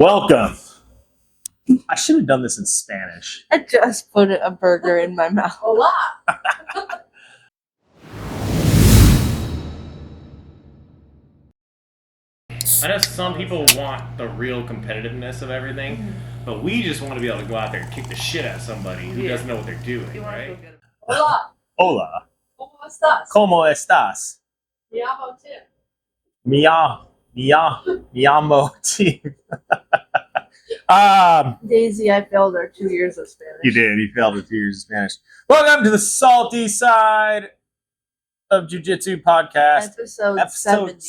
Welcome. I should have done this in Spanish. I just put a burger in my mouth. Hola. I know some people want the real competitiveness of everything, but we just want to be able to go out there and kick the shit out of somebody who doesn't know what they're doing, right? Hola. Hola. ¿Cómo estás? ¿Cómo estás? Me llamo Tim. Me llamo Tim. Daisy, I failed our 2 years of Spanish. You did. You failed with 2 years of Spanish. Welcome to the salty side of Jiu Jitsu Podcast. Episode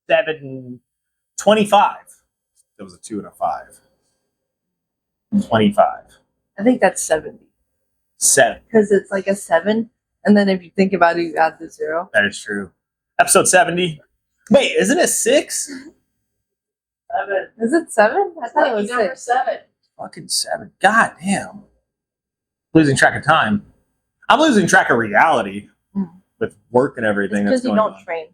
70. 25. There was a 2 and a 5. 25. I think that's 70. 7. Because it's like a 7, and then if you think about it, you add the 0. That is true. Episode 70. Wait, isn't it 6? 7. Is it 7? I thought it was Number 6. 7. Fucking 7. God damn. Losing track of time. I'm losing track of reality with work and everything that's Because you going don't on. train.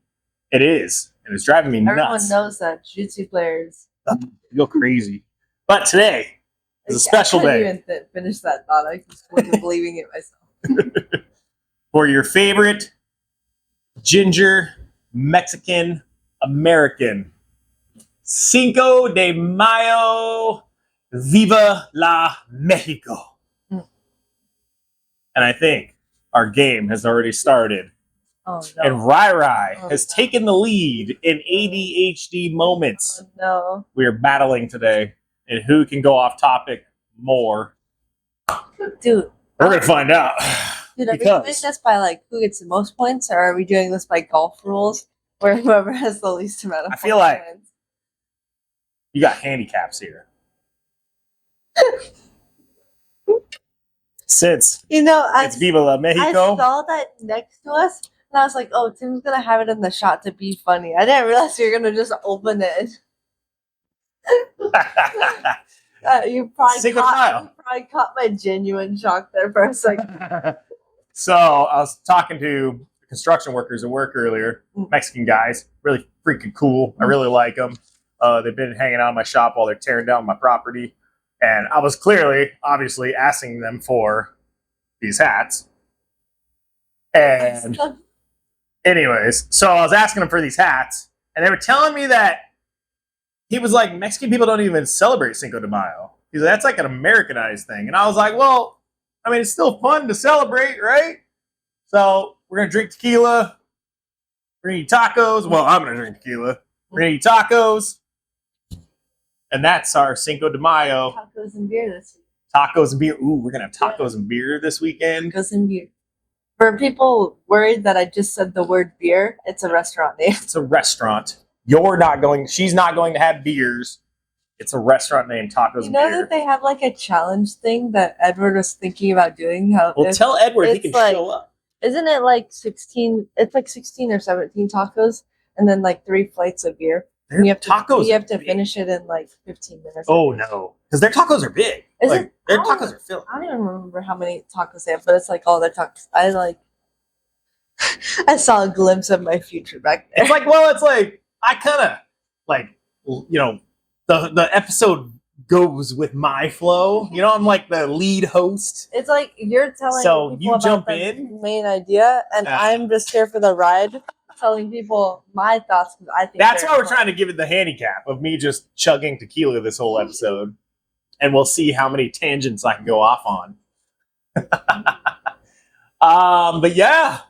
It is. And it's driving me Everyone nuts. knows that jiu-jitsu players. You go crazy. But today is a special I day couldn't even finish that thought. I just wasn't believing it myself. for your favorite ginger Mexican American. Cinco de Mayo. Viva la Mexico. Mm. And I think our game has already started. Oh, And no. Rai Oh, has no. taken the lead in ADHD moments. Oh, no. We are battling today, and who can go off topic more? Dude. We're going to find out. Dude, are we Because- doing this by like who gets the most points, or are we doing this by golf rules, where whoever has the least amount of I points feel like- wins? You got handicaps here. Since You know, it's Viva la I Mexico, saw that next to us, and I was like, "Oh, Tim's gonna have it in the shot to be funny." I didn't realize you were gonna just open it. You probably Cinco de Mayo. caught my genuine shock there for a second. So I was talking to construction workers at work earlier, Mexican guys, really freaking cool. I really like them. They've been hanging out in my shop while they're tearing down my property. And I was obviously asking them for these hats. And anyways, so I was asking them for these hats, and they were telling me that he was like, Mexican people don't even celebrate Cinco de Mayo. He's like, that's like an Americanized thing. And I was like, well, I mean, it's still fun to celebrate, right? So we're going to drink tequila. We're going to eat tacos. Well, I'm going to drink tequila. We're going to eat tacos. And that's our Cinco de Mayo. Tacos and beer this week. Tacos and beer. Ooh, we're going to have tacos and beer this weekend. Tacos and beer. For people worried that I just said the word beer, it's a restaurant name. It's a restaurant. She's not going to have beers. It's a restaurant named Tacos You and know Beer. that they have like a challenge thing that Edward was thinking about doing? How Well, tell Edward he it's can like- show up. Isn't it like 16? It's like 16 or 17 tacos, and then like 3 plates of beer. Their You have to tacos You have are to big. finish it in like 15 minutes. Oh, no. Because their tacos are big. Is Like, it? their I don't tacos are filled. I don't even remember how many tacos they have, but it's like all their tacos. I saw a glimpse of my future back there. It's like, I kind of, like, you know, the episode goes with my flow. You know, I'm like the lead host. It's like you're telling So people you about jump the in? main idea, and I'm just here for the ride, telling people my thoughts because I think That's they're why we're fun. trying to give it the handicap of me just chugging tequila this whole episode. And we'll see how many tangents I can go off on. But yeah,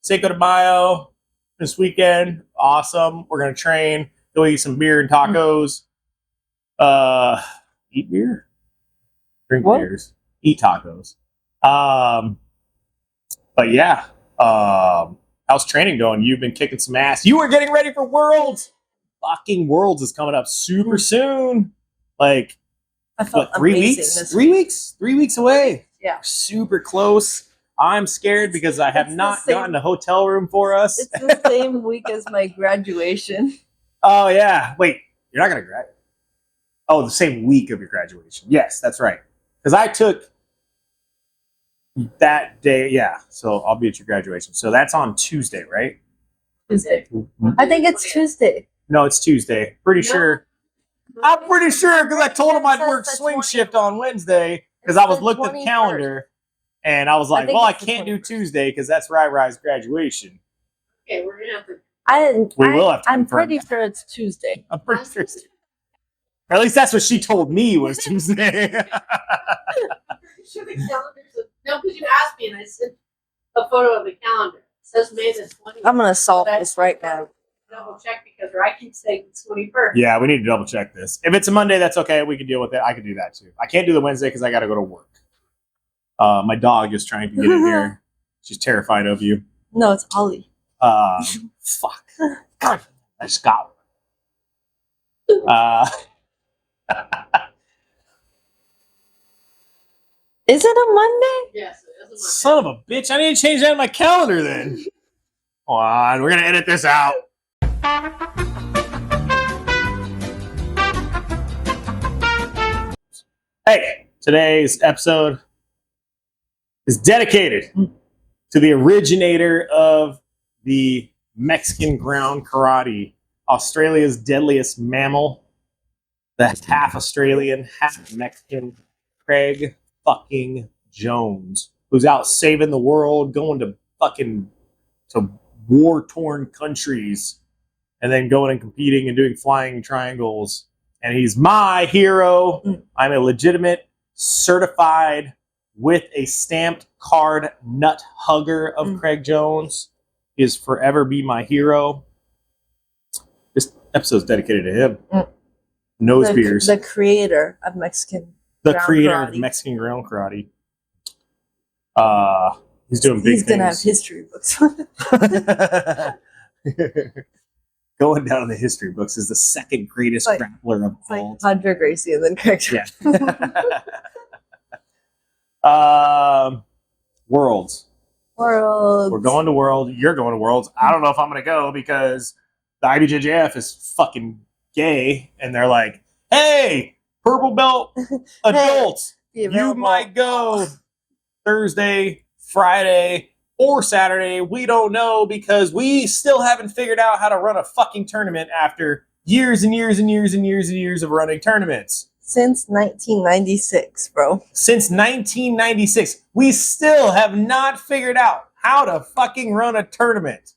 Cinco de Mayo this weekend. Awesome. We're going to train, go eat some beer and tacos. Eat beer? Drink What? beers. Eat tacos. But yeah, how's training going? You've been kicking some ass. You were getting ready for Worlds. Fucking Worlds is coming up super soon. Like, I felt what, 3 amazing weeks? this 3 weeks? 3 weeks away. Yeah. Super close. I'm scared because I have It's the not same- gotten a hotel room for us. It's the same week as my graduation. Oh, yeah. Wait, you're not going to graduate? Oh, the same week of your graduation. Yes, that's right. Because I took that day. Yeah, so I'll be at your graduation. So that's on Tuesday, right? Tuesday. I think it's Tuesday. No, it's Tuesday. Pretty No. sure. I'm pretty sure because I told him I'd Says work the swing 20. shift on Wednesday because It's I was the looking at the 21st. calendar and I was like, think well, I it's the can't do 21st. Tuesday because that's Rai-Rai's graduation. Okay, we're gonna have to. We will have to I'm confirm pretty that. sure it's Tuesday. I'm pretty sure. Or at least that's what she told me was Tuesday. I'm pretty sure the calendar's no, because you asked me and I sent a photo of the calendar. It says May the 20th. I'm gonna solve this right now. Double check because or I can say the 21st. Yeah, we need to double check this. If it's a Monday, that's okay. We can deal with it. I can do that too. I can't do the Wednesday because I got to go to work. My dog is trying to get in here. She's terrified of you. No, it's Ollie. Fuck. God, I just got one. Is it a Monday? Yes, it is a Monday. Son of a bitch. I need to change that in my calendar then. Hold on. We're going to edit this out. Hey, today's episode is dedicated to the originator of the Mexican ground karate, Australia's deadliest mammal, the half Australian, half Mexican, Craig fucking Jones, who's out saving the world, going to fucking to war-torn countries, and then going and competing and doing flying triangles. And he's my hero. I'm a legitimate, certified, with a stamped card nut hugger of Craig Jones. He is forever be my hero. This episode's dedicated to him. Nose beers. The creator of Mexican. The ground creator karate. of Mexican ground karate. He's doing big He's gonna have things. history books. Going down in the history books is the second greatest Like- grappler of It's all like Andre Gracie and then Craig Jones. Yeah. Worlds. World. We're going to World. You're going to Worlds. I don't know if I'm going to go because the IBJJF is fucking gay, and they're like, "Hey, purple belt adults, Be you available. might go Thursday, Friday, or Saturday. We don't know because we still haven't figured out how to run a fucking tournament after years and years and years and years and years of running tournaments." Since 1996, bro. Since 1996, we still have not figured out how to fucking run a tournament.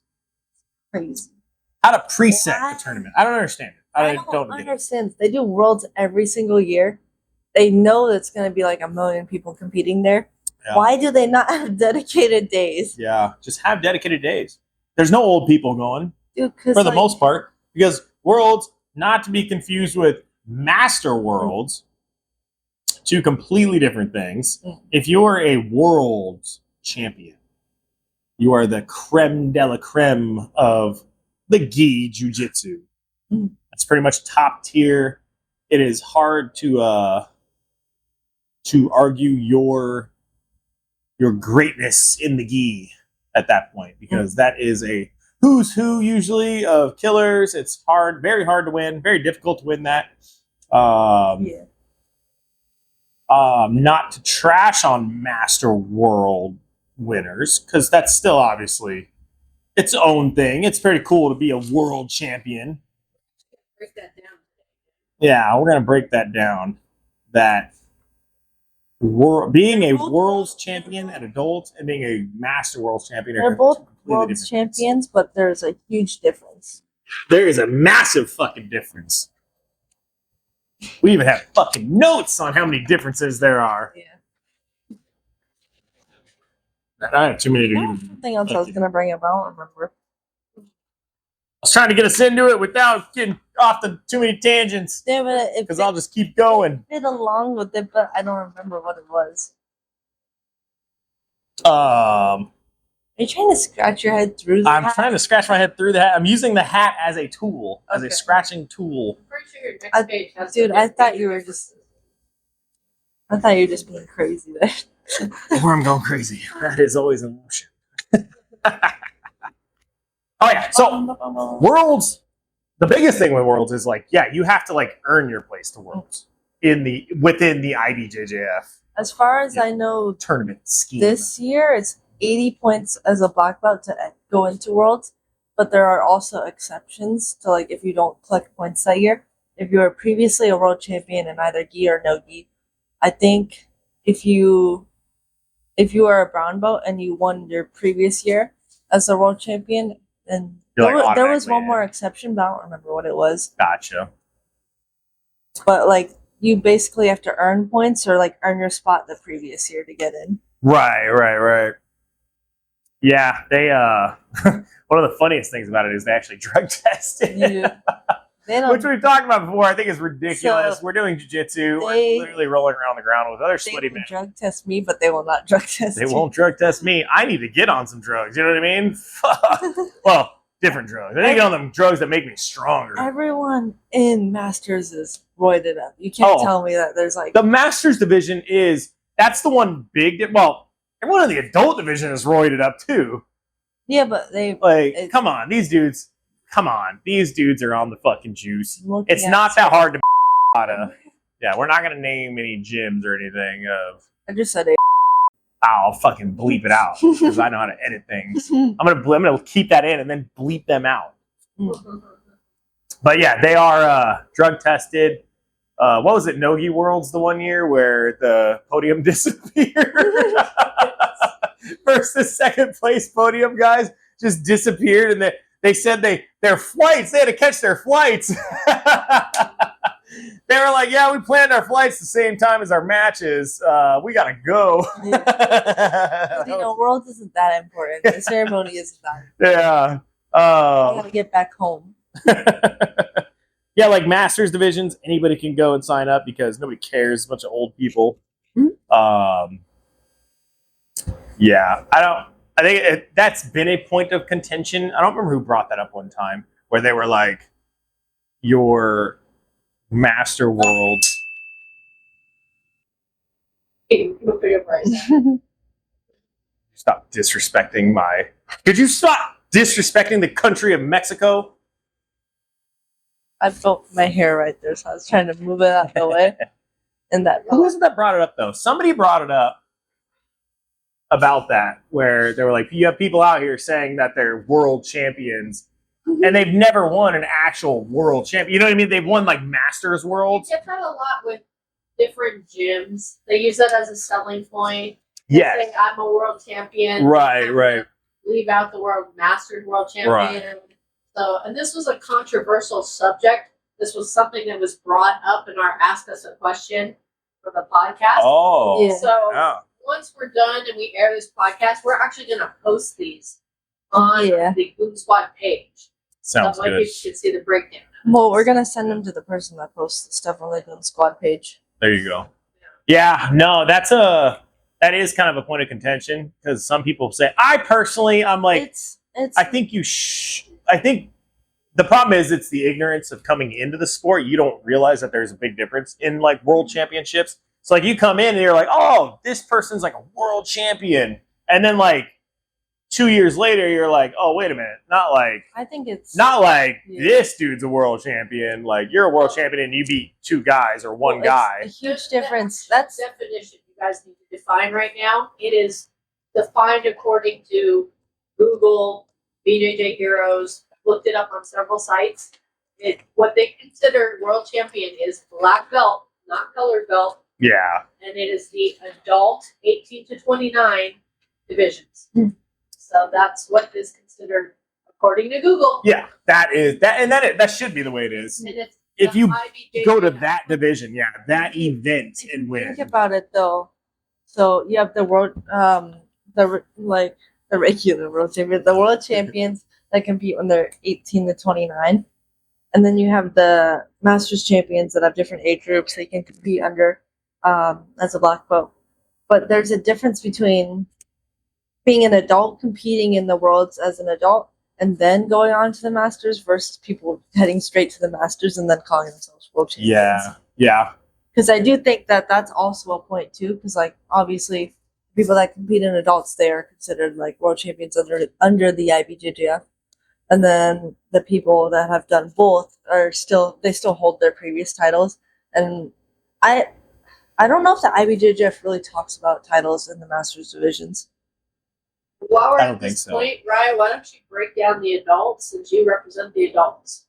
Crazy. How to preset Why? the tournament. I don't understand it. I don't get it. understand. They do worlds every single year. They know that's going to be like 1 million people competing there. Yeah. Why do they not have dedicated days? Yeah, just have dedicated days. There's no old people going Dude, cause for the like, most part because Worlds, not to be confused with Master Worlds, two completely different things. If you're a world champion, you are the creme de la creme of the gi jiu-jitsu. That's pretty much top tier. It is hard to argue your greatness in the gi at that point because that is a who's who usually of killers. It's hard, very hard to win, very difficult to win that. Yeah. Not to trash on Master World winners because that's still obviously its own thing. It's pretty cool to be a world champion. Break that down. Yeah, we're gonna break that down. That being a world's champion at adults and being a Master World champion are They're both completely world different things. champions, but there's a huge difference. There is a massive fucking difference. We even have fucking notes on how many differences there are. Yeah. I have too many to There even. was something else I was going to bring up. I don't remember. I was trying to get us into it without getting off the too many tangents Yeah, but it because I'll just keep going. fit along with it, but I don't remember what it was. Are you trying to scratch your head through the I'm hat? trying to scratch my head through the hat. I'm using the hat as a tool, as a Okay. scratching tool. I'm pretty sure your next page has Dude, the I thought big you were differences. I thought you were just being crazy there. Or I'm going crazy. That is always an emotion. Oh yeah, so Worlds, the biggest thing with Worlds is like, yeah, you have to like earn your place to Worlds within the IBJJF As far as I know, tournament scheme. this year it's 80 points as a black belt to go into Worlds, but there are also exceptions to like if you don't collect points that year, if you were previously a world champion in either gi or no gi, I think if you are a brown belt and you won your previous year as a world champion, and You're like there was automatically one more in. exception, but I don't remember what it was. Gotcha. But like you basically have to earn points or like earn your spot the previous year to get in. Right. Yeah, they one of the funniest things about it is they actually drug tested. They don't. Which we've talked about before. I think is ridiculous. So We're doing jiu-jitsu. We're they- literally rolling around the ground with other They sweaty will men. drug test me, but they will not drug test They you. won't drug test me. I need to get on some drugs. You know what I mean? Fuck. Well, different drugs. I need to get on them drugs that make me stronger. Everyone in Masters is roided up. You can't Oh. tell me that there's like The Masters division that's the one big. Well, everyone in the adult division is roided up too. yeah, but they Like, come on, these dudes. Come on, these dudes are on the fucking juice. looking It's at not that hard to. Yeah, We're not gonna name any gyms or anything. I just said it. I'll fucking bleep it out because I know how to edit things. I'm gonna keep that in and then bleep them out. But yeah, they are drug tested. What was it? Nogi Worlds the one year where the podium disappeared. First and second place podium guys just disappeared, and they said their flights. They had to catch their flights. They were like, "Yeah, we planned our flights the same time as our matches. We gotta go." Worlds isn't that important. The ceremony isn't that Yeah. I gotta get back home. Yeah, like Masters divisions, anybody can go and sign up because nobody cares. A bunch of old people. Yeah, I think that's been a point of contention. I don't remember who brought that up one time where they were like, your Master World. Stop disrespecting Could you stop disrespecting the country of Mexico? I built my hair right there, so I was trying to move it out of the way. And that Who was it that brought it up, though? Somebody brought it up about that, where they were like, you have people out here saying that they're world champions, and they've never won an actual world champion. You know what I mean? They've won, like, Masters You Worlds. get that a lot with different gyms. They use that as a selling point. Yeah. Say, I'm a world champion. Right. Leave out the word Masters World Champion. So, and this was a controversial subject. This was something that was brought up in our Ask Us a Question for the podcast. Oh. Yeah. So Yeah. once we're done and we air this podcast, we're actually going to post these on the Goon Squad page. Sounds so like good. you can see the breakdown. Well, we're gonna send them to the person that posts the stuff on the Goon Squad page. There you go. Yeah, no, that is kind of a point of contention because some people say, I'm like, It's I think I think the problem is it's the ignorance of coming into the sport. You don't realize that there's a big difference in like world championships. So like you come in and you're like, oh, this person's like a world champion. And then like 2 years later, you're like, oh, wait a minute. I think it's This dude's a world champion. Like you're a world champion and you beat two guys or one guy. It's a huge difference. The That's definition you guys need to define right now. It is defined according to Google, BJJ Heroes, looked it up on several sites. What they consider world champion is black belt, not colored belt, Yeah. and it is the adult 18 to 29 divisions. So that's what is considered according to Google. Yeah. That should be the way it is. And it's If the you IBJJF. go to that division, that event if and you win. think about it though. So you have the world, the regular world champions, the world champions that compete when they're 18 to 29, and then you have the Masters champions that have different age groups they can compete under as a black belt. But there's a difference between being an adult competing in the worlds as an adult and then going on to the Masters versus people heading straight to the Masters and then calling themselves world champions. Yeah. Because I do think that that's also a point too. Because like obviously, people that compete in adults, they are considered like world champions under the IBJJF, and then the people that have done both are still hold their previous titles. And I don't know if the IBJJF really talks about titles in the Masters divisions. While we're I at don't think this so. point, Ryan, why don't you break down the adults since you represent the adults?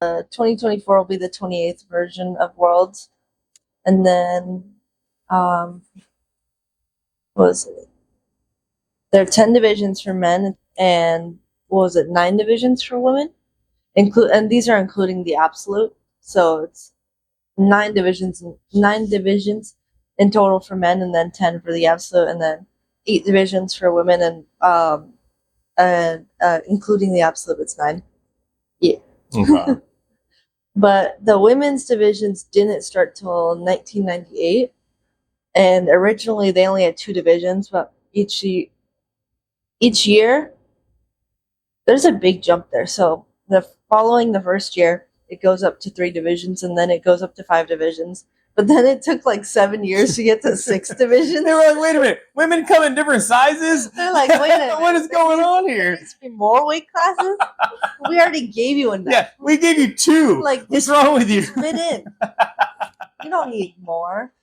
2024 will be the 28th version of Worlds, and then what was it? There are 10 divisions for men, and what was it? 9 divisions for women, and these are including the absolute. So it's 9 divisions in total for men, and then 10 for the absolute, and then 8 divisions for women, and including the absolute, it's 9. Yeah. Okay. But the women's divisions didn't start till 1998, and originally they only had 2 divisions. But each year, there's a big jump there. So following the first year, it goes up to 3 divisions, and then it goes up to 5 divisions. But then it took like 7 years to get to 6 divisions. They were like, wait a minute, women come in different sizes? They're like, wait a minute, what is going on here? There's more weight classes? We already gave you enough. Yeah, we gave you 2. Like, What's wrong with you? Fit in. You don't need more.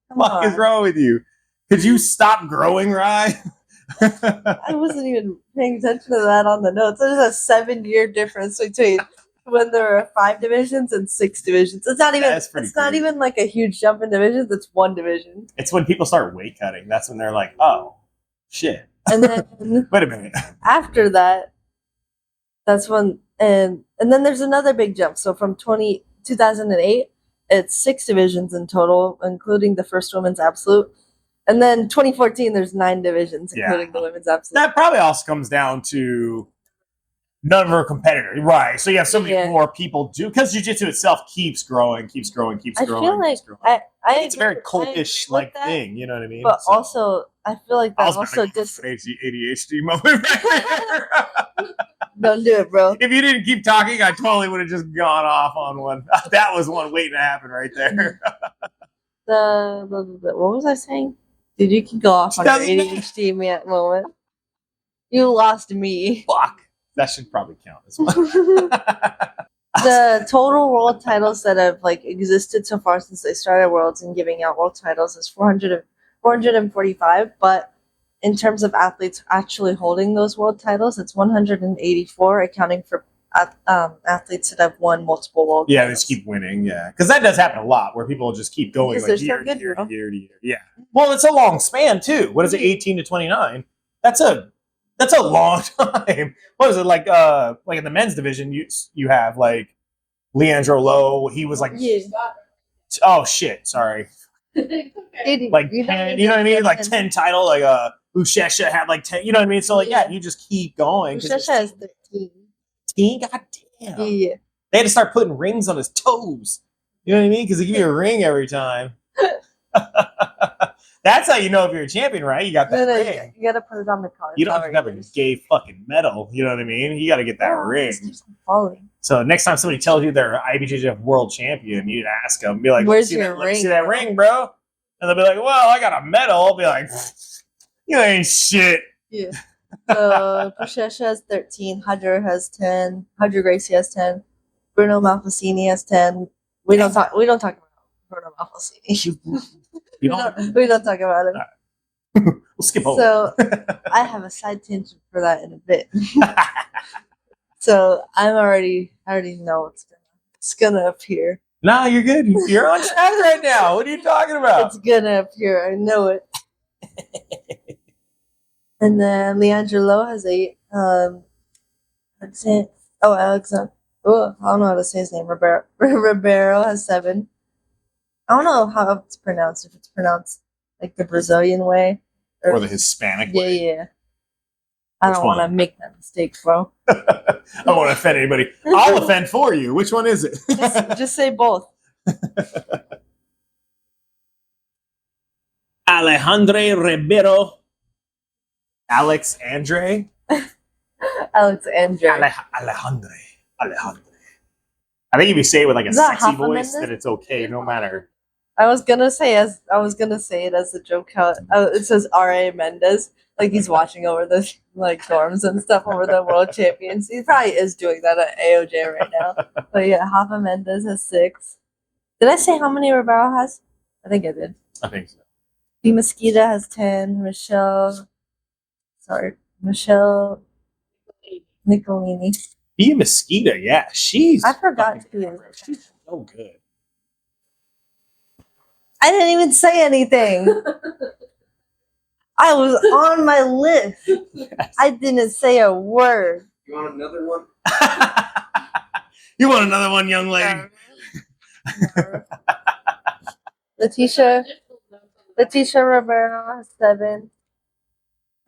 Come What on. is wrong with you? Could you stop growing, Rye? I wasn't even paying attention to that on the notes. There's a 7-year difference between when there are 5 divisions and 6 divisions. It's not even. That's pretty It's not crazy. even like a huge jump in divisions. It's 1 division, It's when people start weight cutting. That's when they're like, oh, shit. and then Wait a minute. after that, that's when and then there's another big jump. So from 2008, it's 6 divisions in total, including the first women's absolute. And then 2014, there's 9 divisions, Yeah. including the women's absolute. That probably also comes down to number of competitors. Right. So you have so many Yeah. more people do, because jiu-jitsu itself keeps growing. I feel like keeps growing. It's a very agree cultish with like that, thing, you know what I mean? but So- also I feel like I that was also about to just go ADHD moment right there. don't do it, bro. If you didn't keep talking, I totally would have just gone off on one. That was one waiting to happen right there. The what was I saying? Dude, you can go off on your Doesn't matter. ADHD moment. You lost me. Fuck. That should probably count as well. The total world titles that have like existed so far since they started Worlds and giving out world titles is 445, but in terms of athletes actually holding those world titles, it's 184, accounting for athletes that have won multiple world Yeah, they titles. just keep winning. Yeah, because that does happen a lot, where people just keep going Because like they're so year to good, year bro. to year to year. Yeah. Well, it's a long span too. What is it? 18 to 29. That's a long time. What is it like? Like in the men's division, you have like Leandro Lowe. He was like, Yeah. oh shit, sorry, Dude, like you don't 10. need You know what I to mean? Like get 10 title. Like Ushesha had like 10. You know what I mean? So like yeah, Yeah. you just keep going. 'cause Ushesha has 13. 13. God damn. Yeah. They had to start putting rings on his toes. You know what I mean? Because they give you a ring every time. That's how you know if you're a champion, right? You got that No, ring. you gotta put it on the collar. You don't have a gay fucking medal. You know what I mean? You got to get that ring. Following. So next time somebody tells you they're IBJJF World Champion, you ask them, be like, Where's "See your that, let me see ring, that bro?" ring, bro?" And they'll be like, "Well, I got a medal." I'll be like, "You ain't shit." Yeah. So Ushesha has 13. Hadra has 10. Hadra Gracie has 10. Bruno Malfacini has 10. We don't talk about Bruno Malfacini. You know, We don't talk about it. we'll skip over. So I have a side tangent for that in a bit. So I already know it's gonna appear. Nah, you're good. You're on track right now. What are you talking about? It's gonna appear. I know it. And then Leandro Lowe has 8. That's it. Oh, Alexander. Oh, I don't know how to say his name. Ribeiro has 7. I don't know how it's pronounced. If it's pronounced like the Brazilian way Or the Hispanic way. Yeah. I Which don't want to one? make that mistake, bro. I don't want to offend anybody. I'll offend for you. Which one is it? Just say both. Alejandro Ribeiro. Alex Andre? Alex Andre. Alejandro. I think if you say it with like a Is that sexy Rafa voice, Mendes? then it's okay, no matter. I was gonna say it as a joke. How it says R.A. Mendes, like he's watching over the like dorms and stuff over the world champions. He probably is doing that at AOJ right now. But yeah, Rafa Mendes has 6. Did I say how many Ribeiro has? I think I did. I think so. B Mosquita has 10. Michelle Nicolini Bia Mosquito, yeah, she's. I forgot fucking to. incredible. She's so good. I didn't even say anything. I was on my list. I didn't say a word. You want another one? You want another one, young lady? Letitia Rivera has 7.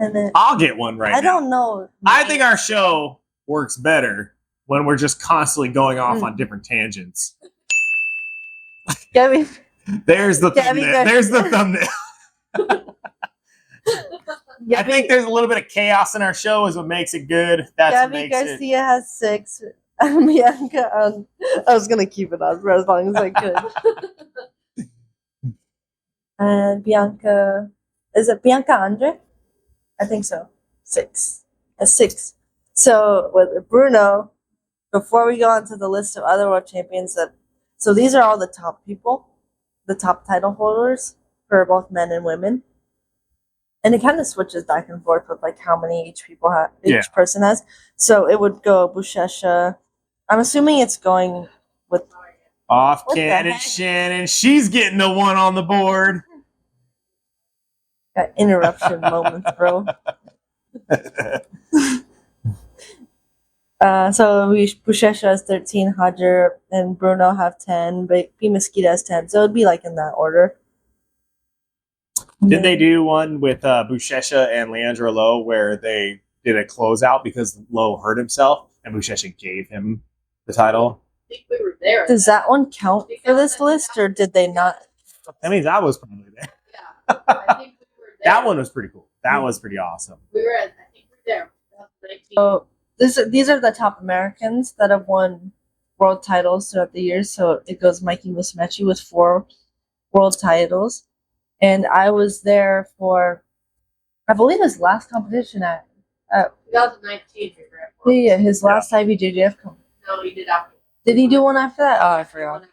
And then I'll get one right I now. don't know. I think our show works better when we're just constantly going off on different tangents. Gabby, There's the Gabby thumbnail. There's the thumbnail. I think there's a little bit of chaos in our show is what makes it good. That's what Gabby makes it. Garcia has 6. Bianca, I was gonna keep it on for as long as I could. And Bianca, is it Bianca Andre? I think so. 6. A 6. So with Bruno, before we go on to the list of other world champions, so these are all the top people, the top title holders for both men and women. And it kind of switches back and forth with like how many each person has. So it would go Bushesha. I'm assuming it's going with Off What the Cannon heck? Shannon. She's getting the one on the board. interruption moments, bro. So Bushesha has 13, Hodger and Bruno have 10, but P Mosquito has 10. So it'd be like in that order. Did they do one with Bushesha and Leandro Lowe where they did a closeout because Lowe hurt himself and Bushesha gave him the title? I think we were there. Does that one count for this list, or did they not? That means I was probably there. Yeah, I think we were there. That one was pretty cool. That was pretty awesome. We were at, I think we were there. 2019. So these are the top Americans that have won world titles throughout the years. So it goes Mikey Musumeci with 4 world titles. And I was there for, I believe, his last competition at 2019 we were at. yeah, his last IBJJF competition. No, he did after. Did he do one after that? Oh, I forgot.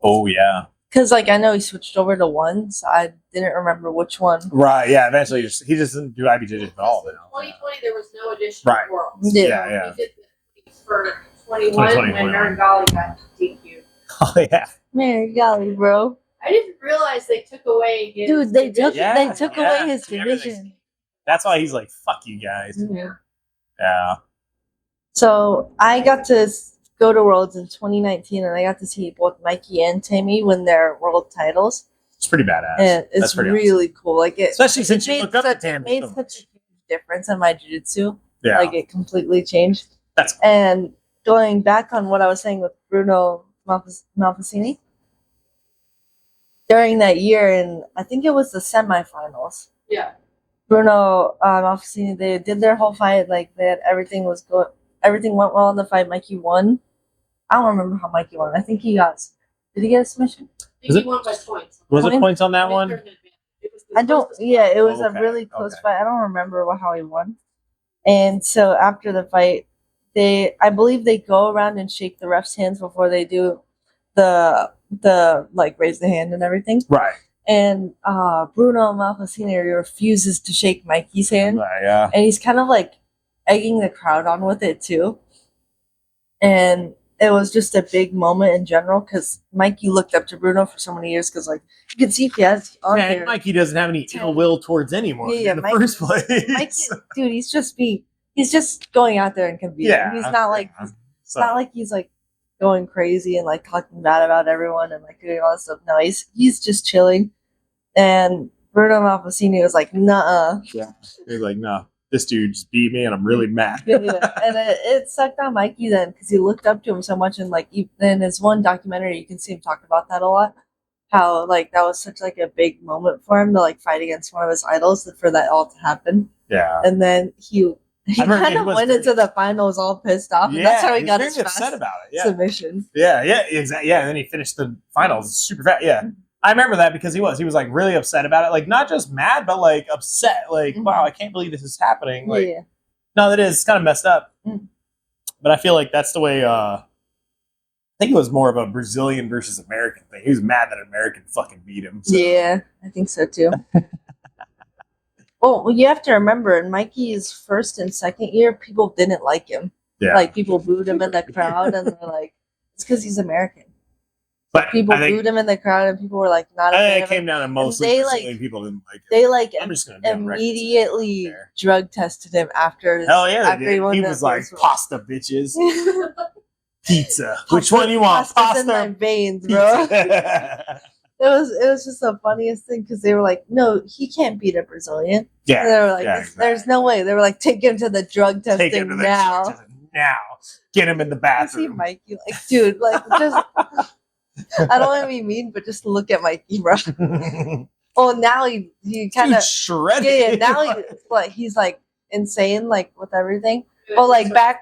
Oh, yeah. Because, like, I know he switched over to 1, so I didn't remember which one. Right, yeah. Eventually, he just didn't do IBJJ at all now. 2020 there was no additional Right. worlds. Yeah. Yeah. We did this for 21 2020, when Aaron Gali got DQ. Oh, yeah. Mary golly, bro. I didn't realize they took away his Dude, they took Yeah, they took yeah. away his division. That's why he's like, fuck you guys. Yeah. Yeah. So I got to go to Worlds in 2019, and I got to see both Mikey and Tammy win their world titles, It's pretty badass. and it's That's pretty really cool. Like it, Especially since you made look up to such, Tammy made so such much. a huge difference in my jiu-jitsu. Yeah. Like it completely changed. That's cool. And going back on what I was saying with Bruno Malfacini, during that year, and I think it was the semifinals, Yeah. Bruno Malfacini, they did their whole fight, like they had everything went well in the fight. Mikey won. I don't remember how Mikey won. I think did he get a submission? I Was think it- he won by points. Was it Point- points on that one? It was the I don't. closest Yeah, fight. it was Okay, a really close okay. fight. I don't remember how he won. And so after the fight, I believe they go around and shake the ref's hands before they do the like raise the hand and everything. Right. And Bruno Malfacini refuses to shake Mikey's hand, Right, yeah. and he's kind of like egging the crowd on with it too. And it was just a big moment in general because Mikey looked up to Bruno for so many years because like you can see he has on Yeah, there. Mikey doesn't have any ill will towards anyone Yeah, in the Mikey- first place. Mikey, dude, he's just going out there and competing. Yeah, He's not like yeah. it's not like he's like going crazy and like talking bad about everyone and like doing all this stuff. No, he's just chilling. And Bruno Malfacini was like, "Nuh-uh." Yeah. He's like, no, this dude just beat me and I'm really mad. Yeah. And it sucked on Mikey then because he looked up to him so much, and like in his one documentary, you can see him talk about that a lot. How like that was such like a big moment for him to like fight against one of his idols for that all to happen. Yeah. And then he I remember kind he of was went very- into the finals all pissed off, and Yeah, that's how he was got very his upset fast about it. Yeah. submission. Yeah, exactly. Yeah, and then he finished the finals super fast. Yeah. I remember that because he was like really upset about it. Like not just mad, but like upset. Like, Mhm. wow, I can't believe this is happening. Like, Yeah. no, that is it's kind of messed up. Mm. But I feel like that's the way. I think it was more of a Brazilian versus American thing. He was mad that an American fucking beat him. So. Yeah, I think so too. Well, you have to remember, in Mikey's first and second year, people didn't like him. Yeah. Like, people booed him in the crowd, and they're like, it's because he's American. But People I think, booed him in the crowd, and people were like, not a I fan think it of came him. down to mostly they, Brazilian like- people didn't like it. They, like, I'm just going to immediately drug tested him after Hell yeah, after they did. won He that was like, first one. pasta, bitches. Pizza. Which one you want? Pasta's in my Pasta? veins, bro. Pizza. It was just the funniest thing because they were like, no, he can't beat a Brazilian. And yeah. they were like, yeah, there's no way. They were like, take him to the drug Take him testing to the now. church now. Get him in the I see bathroom. Mikey, like, dude, like, just, I don't want to be mean, but just look at Mikey, bro. Oh, now he kind Dude, of, shredded. yeah, now he's like insane, like, with everything. But, like, back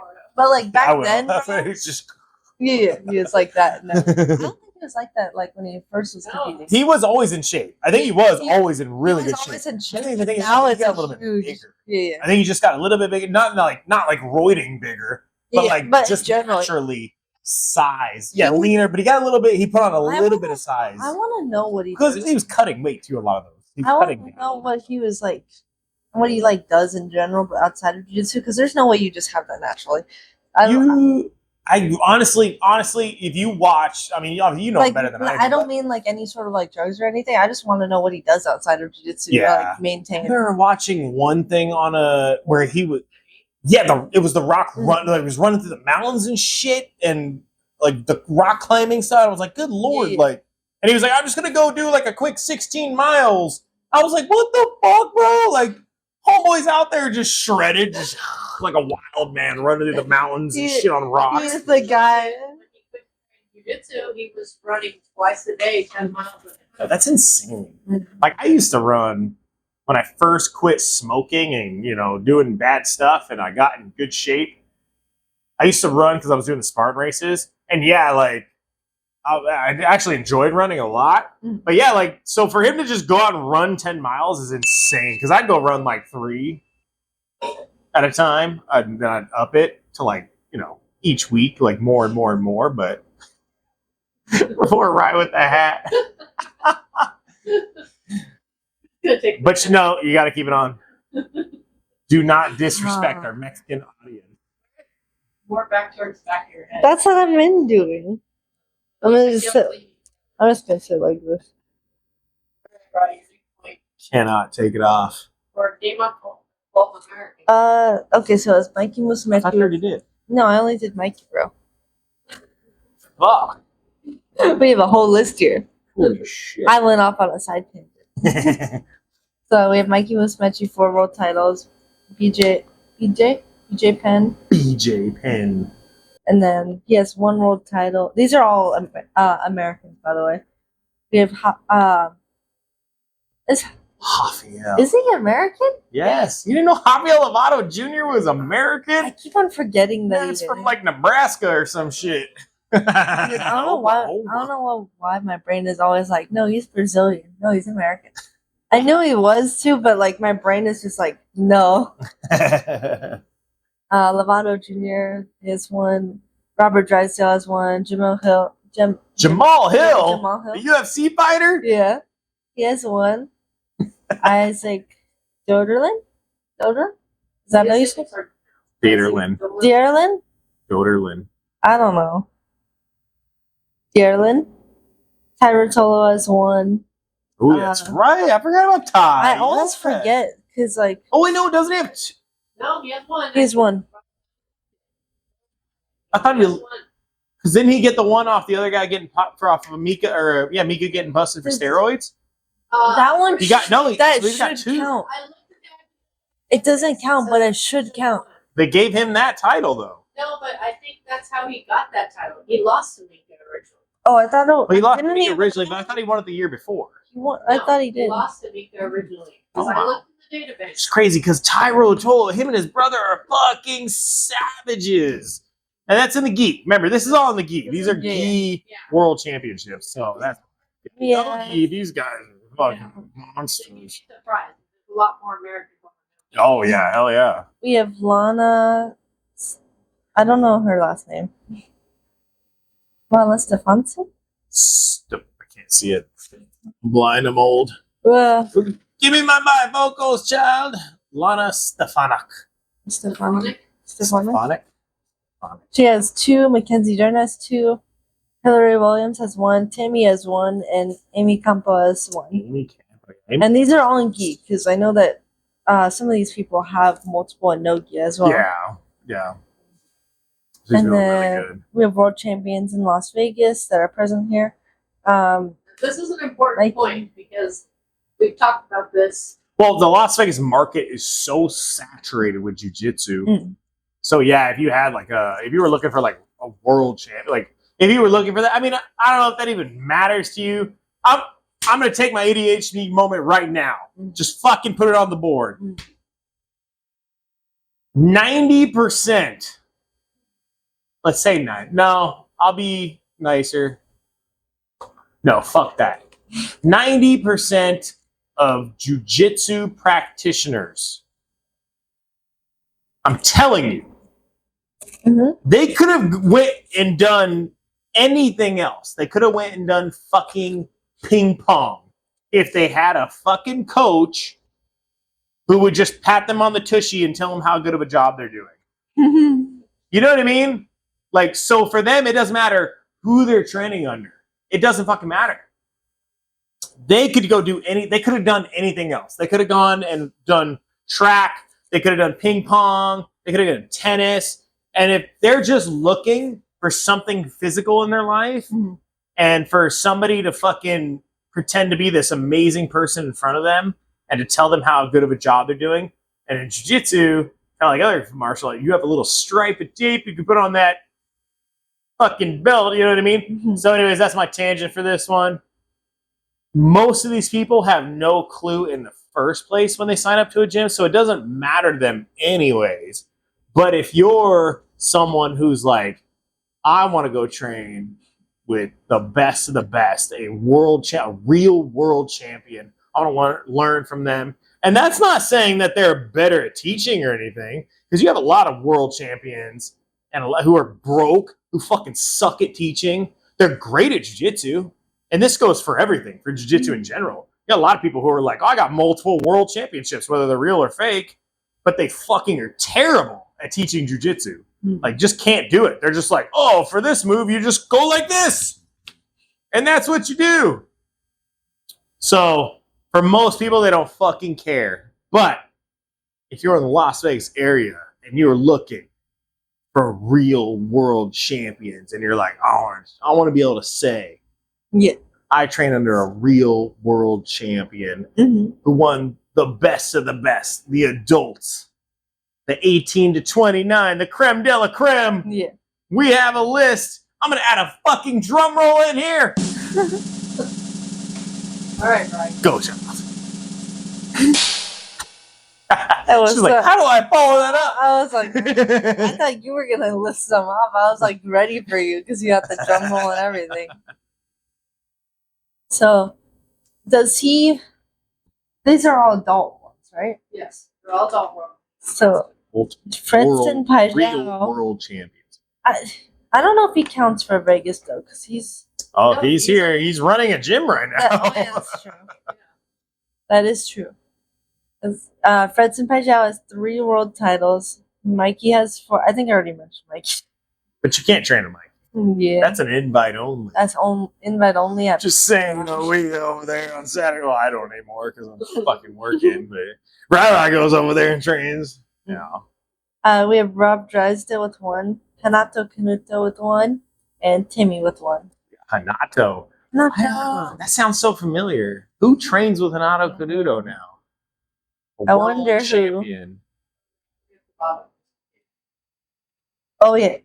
then, bro, He's just yeah, he was like that. No. I don't think he was like that, like, when he first was competing. he was always in shape. I think he was He- always in really he was good shape. always in I shape. think the thing is, Now he it's got a a little bit huge, bigger. yeah. I think he just got a little bit bigger. Not like roiding bigger, but Yeah, like but just generally- naturally size. Yeah, He- leaner, but he got a little bit. He put on a I little wanna- bit of size I want to know what he because does. he was cutting weight too. A lot of those. He was I want cutting to know what he was like, what he like does in general, but outside of jiu-jitsu, because there's no way you just have that naturally. I honestly, if you watch, I mean, you know like, better than I do, don't but mean like any sort of like drugs or anything. I just want to know what he does outside of jiu-jitsu to Yeah. like maintain. I remember watching one thing on where he was, it was the rock run. Like, he was running through the mountains and shit, and like the rock climbing side. I was like, good lord, Yeah. like, and he was like, I'm just gonna go do like a quick 16 miles. I was like, what the fuck, bro? Like, homeboy's out there just shredded, just like a wild man running through the mountains and He- shit on rocks. He's the guy. When he quit jiu-jitsu, he was running twice a day, 10 miles. That's insane. Like, I used to run when I first quit smoking and, doing bad stuff, and I got in good shape. I used to run because I was doing the Spartan races. And yeah, like, I actually enjoyed running a lot. But yeah, like, so for him to just go out and run 10 miles is insane. Because I'd go run like 3 at a time. And then I'd up it to like, each week, like more and more and more. But we're right with the hat. But you got to keep it on. Do not disrespect our Mexican audience. More back towards the back of your head. That's what I'm in doing. I'm gonna just sit. I'm just gonna sit like this. Cannot take it off. Or game up both American. Okay, so it's Mikey I Musumeci. thought you already did. No, I only did Mikey, bro. Fuck. We have a whole list here. Holy shit. I went off on a side tangent. So we have Mikey Musumeci 4 world titles, BJ Penn, BJ Penn. and then he has 1 world title. These are all Americans, by the way. We have Rafael. is he American? Yes. You didn't know Rafael Lovato Jr. was American? I keep on forgetting that. That's he from is. like Nebraska or some shit. Dude, I don't know why. I don't know why my brain is always like, no, he's Brazilian. No, he's American. I knew he was too, but like my brain is just like, no. Lovato Jr. is 1. Robert Drysdale has 1. Jamal Hill, Jamal Hill. the UFC fighter? Yeah, he has 1. Isaac Doderlin. Is that how you say? Dieterlin. Dearlin? I don't know. Dearlin. Ty Rotolo has 1. Oh, that's right. I forgot about Ty. I always Yeah. forget because like Oh, wait, no, doesn't he have No, he has 1. he has 1. I thought he because didn't he get the one off the other guy getting popped off of Mika Mika getting busted for steroids? That one. He got no. That he's got should 2. count. I looked at It doesn't count, but it should count. They gave him that title though. No, but I think that's how he got that title. He lost to Mika originally. Oh, I thought it. Well, he lost to didn't Mika originally, but I thought he won it the year before. I No, thought he did. He lost to Mika originally. Because Oh, I wow. looked in the database. It's crazy because Tyro Tolo, him and his brother are fucking savages. And that's in the gi. Remember, this is all in the gi. These are Yeah. gi Yeah. world championships. So that's Yeah. gi, these guys are fucking monsters. You'd be surprised. There's a lot more American women. Oh yeah, hell yeah. We have Lana. I don't know her last name. Lana Stefanson. I can't see it. I'm blind, I'm old. Give me my bifocals, child. Lana Stefanik. Stefanik. Stefanik? She has 2. Mackenzie Dern has 2. Hillary Williams has 1. Tammy has 1. And Amy Campo has 1. Amy. And these are all in gi, because I know that some of these people have multiple in no gi as well. Yeah. She's And doing then really good. we have world champions in Las Vegas that are present here. This is an important point because we've talked about this. Well, the Las Vegas market is so saturated with jiu-jitsu. Mm. So yeah, if you had if you were looking for like a world champ, like if you were looking for that, I mean, I don't know if that even matters to you. I'm gonna take my ADHD moment right now. Just fucking put it on the board. 90%. Let's say 9. No, I'll be nicer. No, fuck that. 90% of jiu-jitsu practitioners, I'm telling you, they could have went and done anything else. They could have went and done fucking ping pong if they had a fucking coach who would just pat them on the tushy and tell them how good of a job they're doing. You know what I mean? Like, so for them, it doesn't matter who they're training under. It doesn't fucking matter. They could go they could have done anything else. They could have gone and done track. They could have done ping pong. They could have done tennis. And if they're just looking for something physical in their life and for somebody to fucking pretend to be this amazing person in front of them and to tell them how good of a job they're doing, and in jiu-jitsu, kind of like other martial art, you have a little stripe of tape you can put on that fucking belt, you know what I mean? So anyways, that's my tangent for this one. Most of these people have no clue in the first place when they sign up to a gym, so it doesn't matter to them anyways. But if you're someone who's like, I want to go train with the best of the best, a real world champion, I want to learn from them. And that's not saying that they're better at teaching or anything, because you have a lot of world champions and who are broke, who fucking suck at teaching. They're great at jiu-jitsu. And this goes for everything, for jiu-jitsu in general. You got a lot of people who are like, oh, I got multiple world championships, whether they're real or fake, but they fucking are terrible at teaching jiu-jitsu. Like, just can't do it. They're just like, oh, for this move, you just go like this. And that's what you do. So, for most people, they don't fucking care. But if you're in the Las Vegas area and you're looking for real world champions and you're like, oh, I want to be able to say, yeah, I train under a real world champion who won the best of the best, the adults, the 18 to 29, the creme de la creme. Yeah. We have a list. I'm going to add a fucking drum roll in here. All right, Brian. Go, Charles. She's like, how do I follow that up? I was like, I thought you were going to list them off. I was like ready for you because you got the drum roll and everything. So, these are all adult ones, right? Yes, they're all adult world. So, Fredson real Pajao, world champions. I don't know if he counts for Vegas though, because he's. Oh, he's here. He's running a gym right now. Yeah, that's true. That is true. Fredson Pajao has 3 world titles. Mikey has 4. I think I already mentioned Mikey. But you can't train a Mike. Yeah. That's an invite only. That's invite only. Just saying, we over there on Saturday. Well, I don't anymore because I'm fucking working. But Ryder goes over there and trains. Yeah. We have Rob Drysdale with 1, Hanato Canuto with 1, and Timmy with 1. Hanato. That sounds so familiar. Who trains with Hanato Canuto now? I wonder who. Champion. Oh yeah.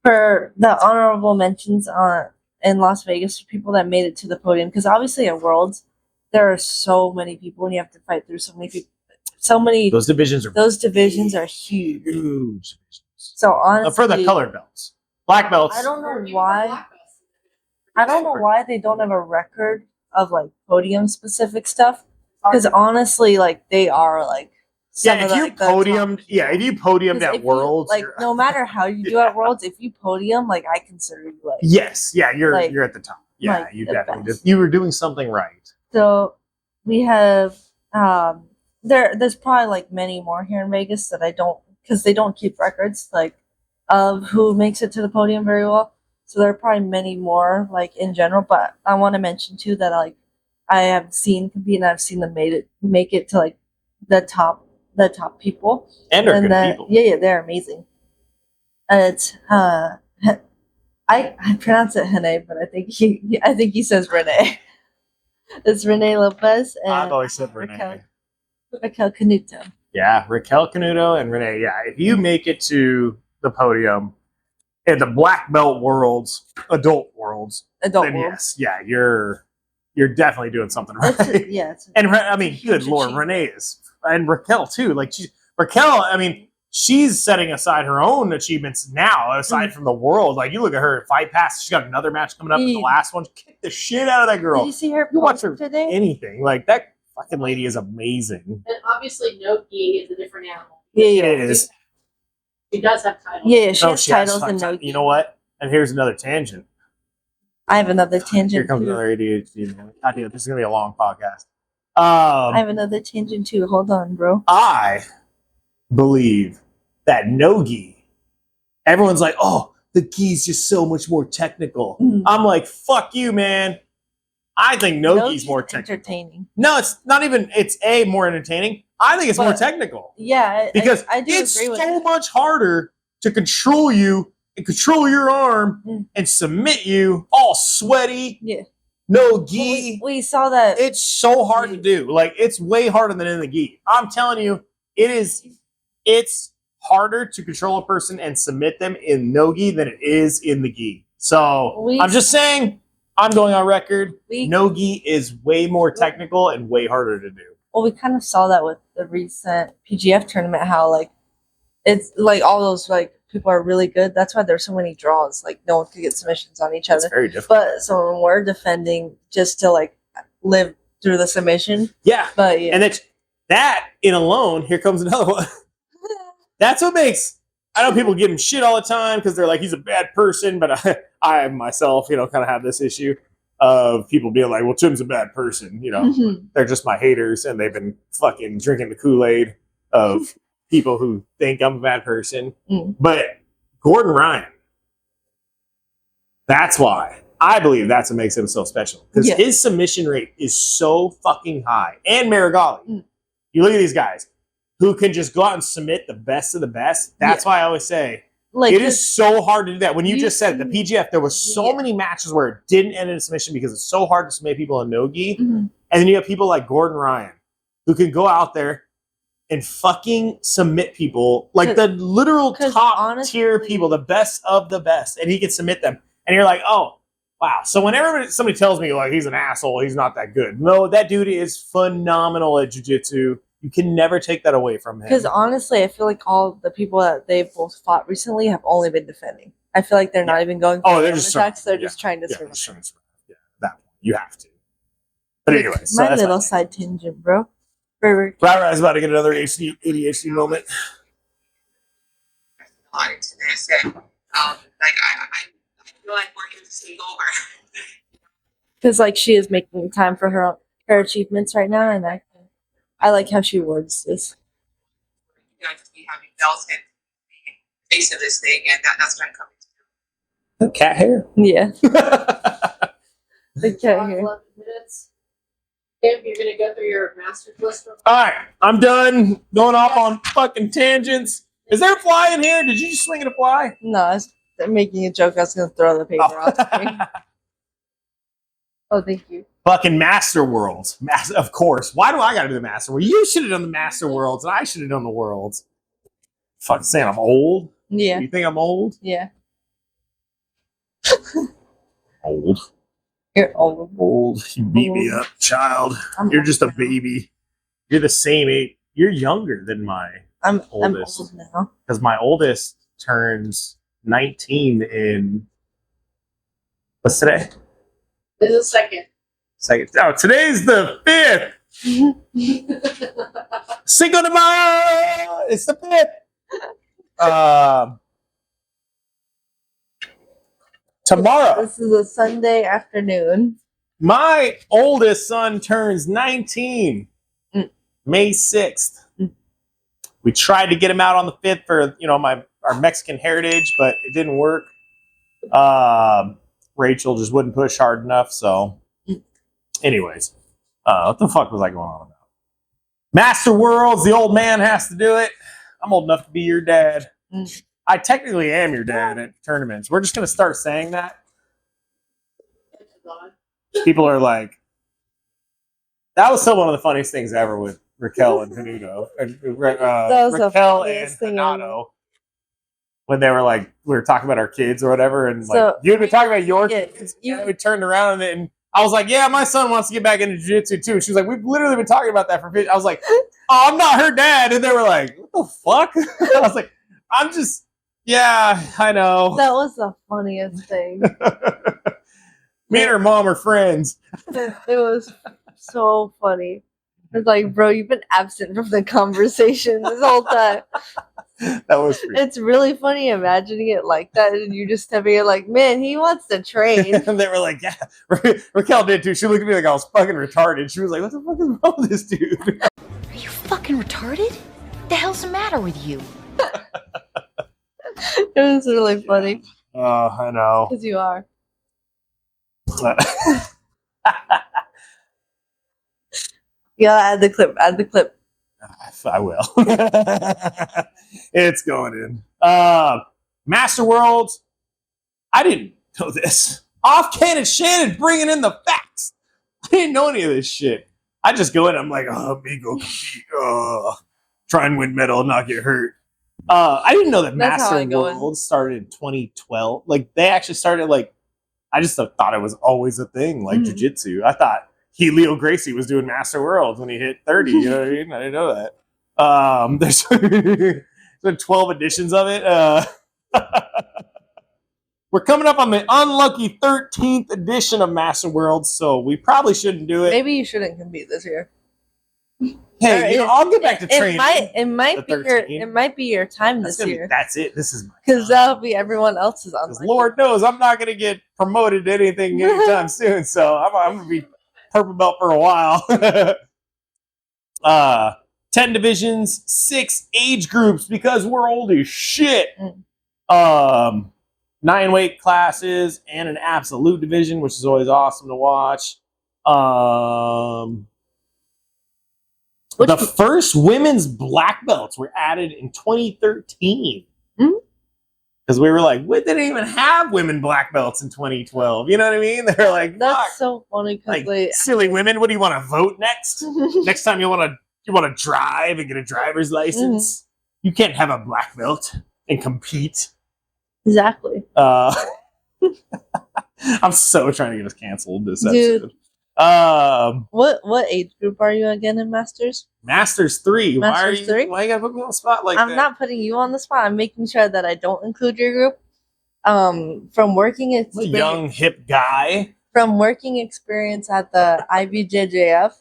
For the honorable mentions in Las Vegas for people that made it to the podium, because obviously at Worlds there are so many people and you have to fight through so many people. Those divisions are huge. Huge. So honestly, for the colored belts, black belts. I don't know why they don't have a record of like podium specific stuff. Because honestly, like they are like. If you podiumed at Worlds, no matter how you do at Worlds, if you podium, like I consider you like. Yes, yeah, you're at the top. Yeah, like you the definitely best. did. You were doing something right. So we have there's probably like many more here in Vegas that I don't, because they don't keep records like of who makes it to the podium very well. So there are probably many more like in general. But I want to mention too that like I have seen compete and I've seen them make it to like the top people. And are good then, people. yeah, they're amazing. And it's I pronounce it Hene, but I think he says Renee. It's Renee Lopez and I've always said Renee. Raquel Canuto. Yeah, Raquel Canuto and Renee. Yeah, if you make it to the podium in the black belt worlds, adult worlds, then World. yes, yeah, you're definitely doing something right. It's And I mean, good lord, achievement. Renee is, and Raquel too. Like Raquel, I mean, she's setting aside her own achievements now, aside from the world. Like you look at her Fight Pass, she's got another match coming up. The last one, kick the shit out of that girl. Did you see her You watch post her today? anything like that. Fucking lady is amazing. And obviously, no gi is a different animal. It is. She does have titles. Yeah, she has She has titles and no. You know what? And here's another tangent. I have another tangent. Here comes too. another ADHD. God damn, this is gonna be a long podcast. I have another tangent too. Hold on, bro. I believe that no gi. Everyone's like, oh, the gi's just so much more technical. Mm. I'm like, fuck you, man. I think no gi's more technical. entertaining. No, it's not even. It's more entertaining. I think it's more But- technical Yeah, because I do it's agree with so that. much harder to control you and control your arm Mm. and submit you all sweaty. Yeah. No Well, gi. we saw that. It's so hard to do. Like it's way harder than in the gi. I'm telling you, it's harder to control a person and submit them in no gi than it is in the gi. So I'm just saying, I'm going on record. No gi is way more technical and way harder to do. Well, we kind of saw that with the recent PGF tournament. How like it's like all those like people are really good. That's why there's so many draws. Like no one could get submissions on each It's other. very difficult. But so when we're defending just to like live through the submission. Yeah. But yeah. And it's that in alone, here comes another one. That's what makes, I know people give him shit all the time because they're like, he's a bad person, but I myself, kind of have this issue of people being like, well, Tim's a bad person, they're just my haters and they've been fucking drinking the Kool-Aid of people who think I'm a bad person. Mm. But Gordon Ryan, that's why. I believe that's what makes him so special because his submission rate is so fucking high. And Marigali. Mm. You look at these guys who can just go out and submit the best of the best. That's why I always say like it is so hard to do that. When you you just said it, the PGF, there was so many matches where it didn't end in a submission because it's so hard to submit people in no-gi. Mhm. And then you have people like Gordon Ryan who can go out there and fucking submit people like the literal 'cause top honestly- tier people, the best of the best, and he can submit them. And you're like, oh, wow. So whenever somebody tells me like he's an asshole, he's not that good. No, that dude is phenomenal at jiu-jitsu. You can never take that away from him. Because honestly, I feel like all the people that they've both fought recently have only been defending. I feel like they're not even going for they're just attacks. They're yeah. just trying to Yeah, survive. sure. Yeah, that one. You have to. But anyway, so my that's little side tangent, bro. Very Rara's about to get another ADHD moment. On it today, so like I feel like we're here to take over. because like she is making time for her achievements right now, and I like how she words this. You guys be having belts and the face of this thing, and that's what I'm coming to. Cat hair. Yeah, The the cat here. 11 minutes. Tim, you're gonna go through your master's list. All right, I'm done going off on fucking tangents. Is there a fly in here? Did you just swing at a fly? No, I was making a joke. I was gonna throw the paper off the screen. Oh, thank you. Fucking Master Worlds. Of course. Why do I gotta do the Master Worlds? You should have done the Master Worlds, and I should have done the Worlds. Fucking saying I'm old? Yeah, You think I'm old? yeah. Old. You're old. Old. You beat me up, child. I'm You're just a old now. baby. You're the same age. You're younger than my I'm oldest. old now. Because my oldest turns 19 in what's today? This is second. Second. Oh, today's the 5th. Cinco de Mayo. It's the 5th. Tomorrow, This is a Sunday afternoon. my oldest son turns 19. Mm. May 6th. We tried to get him out on the 5th for, our Mexican heritage, but it didn't work. Rachel just wouldn't push hard enough. So, anyways, what the fuck was I going on about? Master Worlds, the old man has to do it. I'm old enough to be your dad. I technically am your dad at tournaments. We're just going to start saying that. People are like, that was still one of the funniest things ever with Raquel and Venuto. Raquel and Renato. When they were like, we were talking about our kids or whatever, and you'd been talking about your kids, and we turned around and I was like, yeah, my son wants to get back into jiu-jitsu too. She was like, we've literally been talking about that for 50. I was like, oh, I'm not her dad. And they were like, what the fuck? I was like, yeah, I know. That was the funniest thing. Me and her mom are friends. It was so funny. It's like, bro, you've been absent from the conversation this whole time. That was free. It's really funny imagining it like that, and you just stepping in like, man, he wants to train. And they were like, yeah. Raquel did too. She looked at me like I was fucking retarded. She was like, what the fuck is wrong with this dude? Are you fucking retarded? The hell's the matter with you? It was really funny. Oh, I know. Because you are. Yeah, add the clip. I will. It's going in. Master Worlds. I didn't know this. Off Cannon Shannon bringing in the facts. I didn't know any of this shit. I just go in. I'm like, me go compete. Try and win medal and not get hurt. I didn't know that Master Worlds started in 2012. Like they actually started I just thought it was always a thing, like jiu-jitsu. I thought Leo Gracie was doing Master Worlds when he hit 30. You know what I mean? I didn't know that. There's been 12 editions of it. We're coming up on the unlucky 13th edition of Master Worlds, so we probably shouldn't do it. Maybe you shouldn't compete this year. Hey, I'll get back to training. It might be your time this year. That's it. This is because that'll be everyone else's on. Lord knows I'm not going to get promoted to anything anytime soon, so I'm going to be purple belt for a while. 10 divisions, 6 age groups because we're old as shit. 9 weight classes and an absolute division, which is always awesome to watch. The first women's black belts were added in 2013. Because we were like, we didn't even have women black belts in 2012. You know what I mean? They're like, that's so funny because silly women. What do you want to vote next? Next time you want to drive and get a driver's license. You can't have a black belt and compete. Exactly. I'm so trying to get us canceled this episode. Dude. What age group are you again in Masters? Masters 3. Masters 3? Why you gotta put me on the spot like that? I'm not putting you on the spot. I'm making sure that I don't include your group. From working experience, a young hip guy. From working experience at the IBJJF,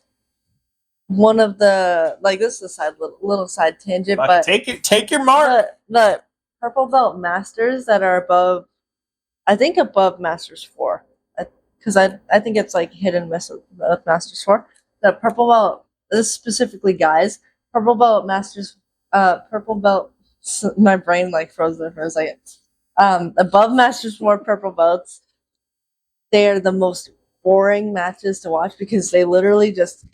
one of the this is a little side tangent, but take your mark. The purple belt masters that are above Masters 4. Because I think it's hit and miss with Masters 4. The purple belt, this specifically guys, purple belt Masters, purple belt, my brain froze there for a second. Above Masters 4 purple belts, they are the most boring matches to watch because they literally just...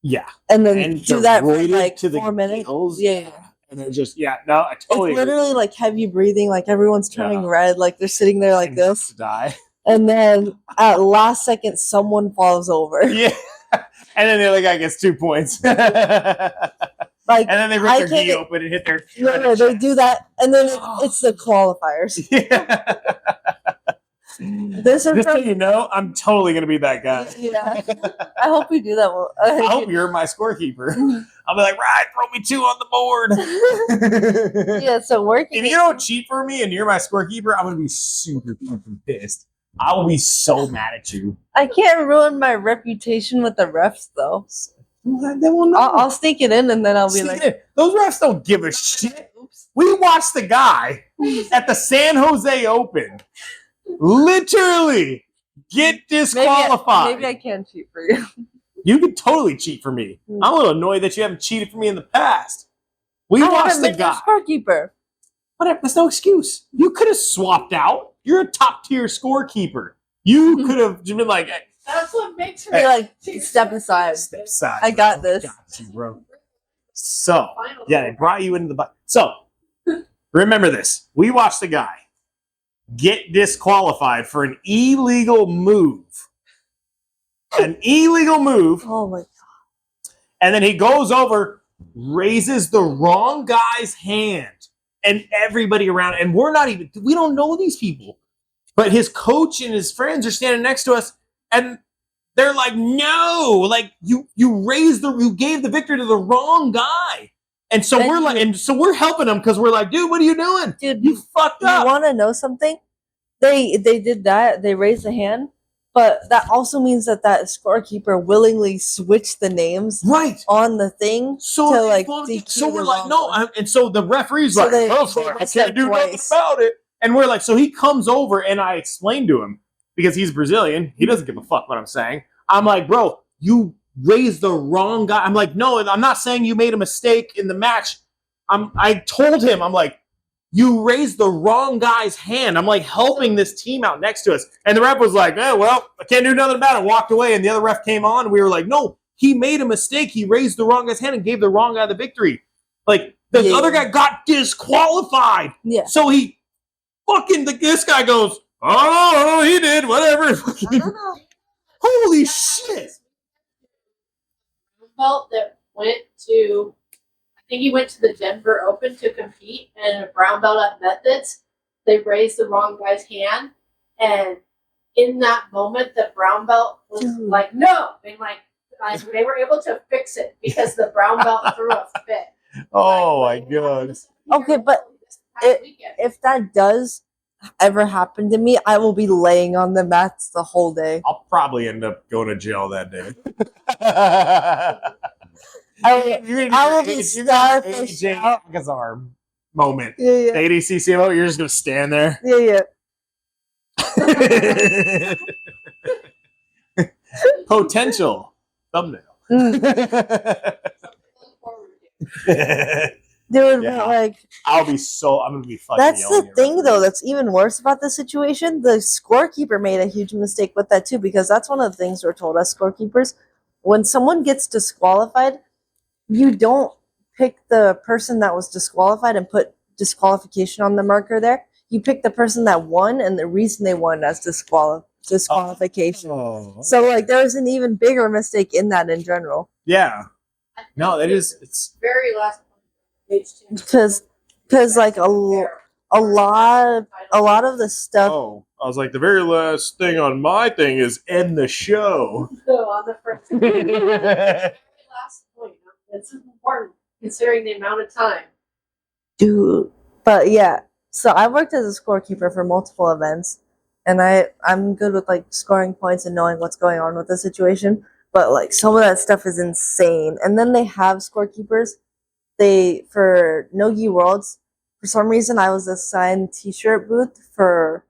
Yeah. And then do that for to 4 minutes. Gills. Yeah. And they're just, I totally It's literally heavy breathing, everyone's turning red, they're sitting there like this. To die. And then at last second, someone falls over. Yeah. And then the other guy gets 2 points. And then they rip their gi open and hit their... No, they do that. And then it's the qualifiers. Yeah. Just so you know, I'm totally going to be that guy. Yeah. I hope we do that. I hope you're my scorekeeper. I'll be like, right, throw me 2 on the board. Yeah, so working... If you don't cheat for me and you're my scorekeeper, I'm going to be super fucking pissed. I will be so mad at you. I can't ruin my reputation with the refs, though. They won't know. I'll sneak it in, and then I'll be like... Those refs don't give a shit. Oops. We watched the guy at the San Jose Open literally get disqualified. Maybe I can cheat for you. You could totally cheat for me. I'm a little annoyed that you haven't cheated for me in the past. We I watched haven't the been your guy. scorekeeper. Whatever, that's no excuse. You could have swapped out. You're a top tier scorekeeper. You could have been like, hey, That's what makes her. You're like, step aside. step aside. I got bro. this. Got you, bro. So, yeah, they brought you into the. So, remember this. We watched the guy get disqualified for an illegal move. An illegal move. Oh my god. And then he goes over, raises the wrong guy's hand, and everybody around. And we don't know these people. But his coach and his friends are standing next to us, and they're like, no, like you gave the victory to the wrong guy. And so we're helping him because we're like, dude, what are you doing? Dude, You fucked up. You want to know something? They did that. They raised a hand, but that also means that scorekeeper willingly switched the names Right. on the thing So, to like so DQ we're the like, wrong no. one. And so the referee's So like, they I messed up can't do nothing twice. about it. And we're like, so he comes over and I explained to him because he's Brazilian. He doesn't give a fuck what I'm saying. I'm like, bro, you raised the wrong guy. I'm like, no, I'm not saying you made a mistake in the match. I told him, I'm like, you raised the wrong guy's hand. I'm like helping this team out next to us. And the ref was like, well, I can't do nothing about it. Walked away. And the other ref came on. And we were like, no, he made a mistake. He raised the wrong guy's hand and gave the wrong guy the victory. Like the other guy got disqualified. Yeah. So he this guy goes, oh, he did, whatever. Holy shit. Belt that went to, I think he went to the Denver Open to compete, and a brown belt at Methods, they raised the wrong guy's hand, and in that moment, the brown belt was like, no, and like they were able to fix it because the brown belt threw a fit. Oh Like, my god. Okay, but if that does ever happen to me, I will be laying on the mats the whole day. I'll probably end up going to jail that day. I will be starfish out. AJ moment. Yeah. ADCCMO, you're just gonna stand there. Yeah. Potential thumbnail. Dude, Yeah. but like, I'm gonna be fucking that's yelling the at thing you. though that's even worse about the situation. The scorekeeper made a huge mistake with that too, because that's one of the things we're told as scorekeepers. When someone gets disqualified, you don't pick the person that was disqualified and put disqualification on the marker there. You pick the person that won and the reason they won as disqualification. Oh, So like there's an even bigger mistake in that in general. yeah. No, it's very last page 2. Because like a lot of the stuff. oh. I was like, the very last thing on my thing is end the show. So on the first very last point, it's important considering the amount of time. Dude. But yeah, so I worked as a scorekeeper for multiple events, and I'm good with like scoring points and knowing what's going on with the situation. But like some of that stuff is insane. And then they have scorekeepers. For Nogi Worlds, for some reason I was assigned t-shirt booth for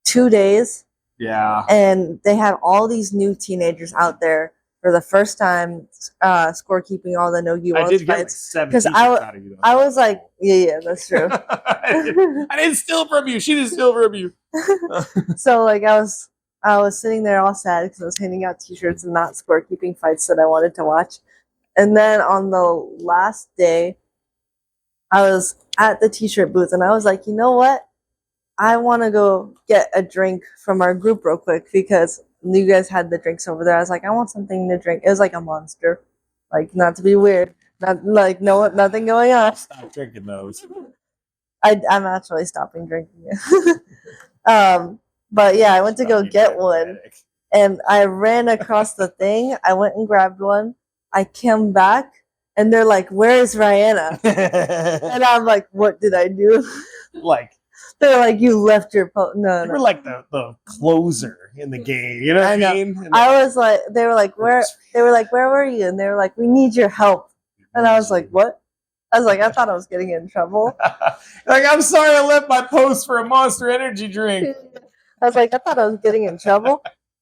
2 days, Yeah. and they had all these new teenagers out there for the first time scorekeeping all the Nogi I Worlds did get like fights. 7 'Cause t-shirts out of you. Though. I was like, yeah, that's true. I didn't steal from you. She didn't steal from you. So like I was sitting there all sad because I was handing out t-shirts and not scorekeeping fights that I wanted to watch. And then on the last day, I was at the t-shirt booth and I was like, you know what? I want to go get a drink from our group real quick because you guys had the drinks over there. I was like, I want something to drink. It was like a Monster. Like, not to be weird. Not like nothing going on. Stop drinking those. I'm actually stopping drinking it. But yeah, I went to go get one. And I ran across the thing. I went and grabbed one. I came back, and they're like, "Where's Rihanna?" And I'm like, "What did I do?" Like, They're like, "You left your no." we're like the closer in the game. You know what I I mean? And I was like, they were like, "Where?" They were like, "Where were you?" And they were like, "We need your help." And I was like, "What?" I was like, I thought I was getting in trouble. like, I'm sorry I left my post for a Monster Energy drink. I was like, I thought I was getting in trouble.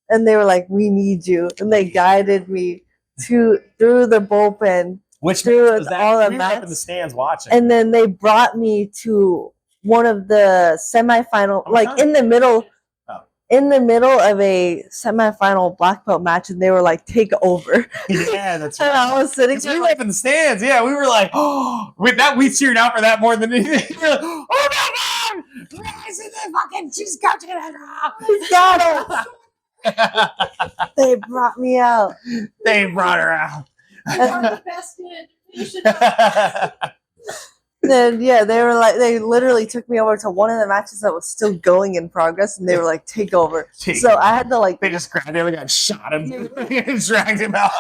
And they were like, "We need you." And they guided me through the bullpen, Which through was that? all the We were up in mats. the stands watching. And then they brought me to one of the semifinal, Oh my like God. in the middle, Oh. in the middle of a semifinal black belt match, and they were like, "Take over." Yeah, that's And I right. was sitting 'Cause there we were like, up in the stands. Yeah, we were like, oh, with that, we cheered out for that more than anything. We were like, oh my God, this is the fucking she's coaching it. "Got it!" They brought me out. They brought her out. You are the best in. You should know. Then yeah, they literally took me over to one of the matches that was still going in progress, and they were like, "Take over." Take So over. I had to like, They just grabbed him and got shot him and dragged him out.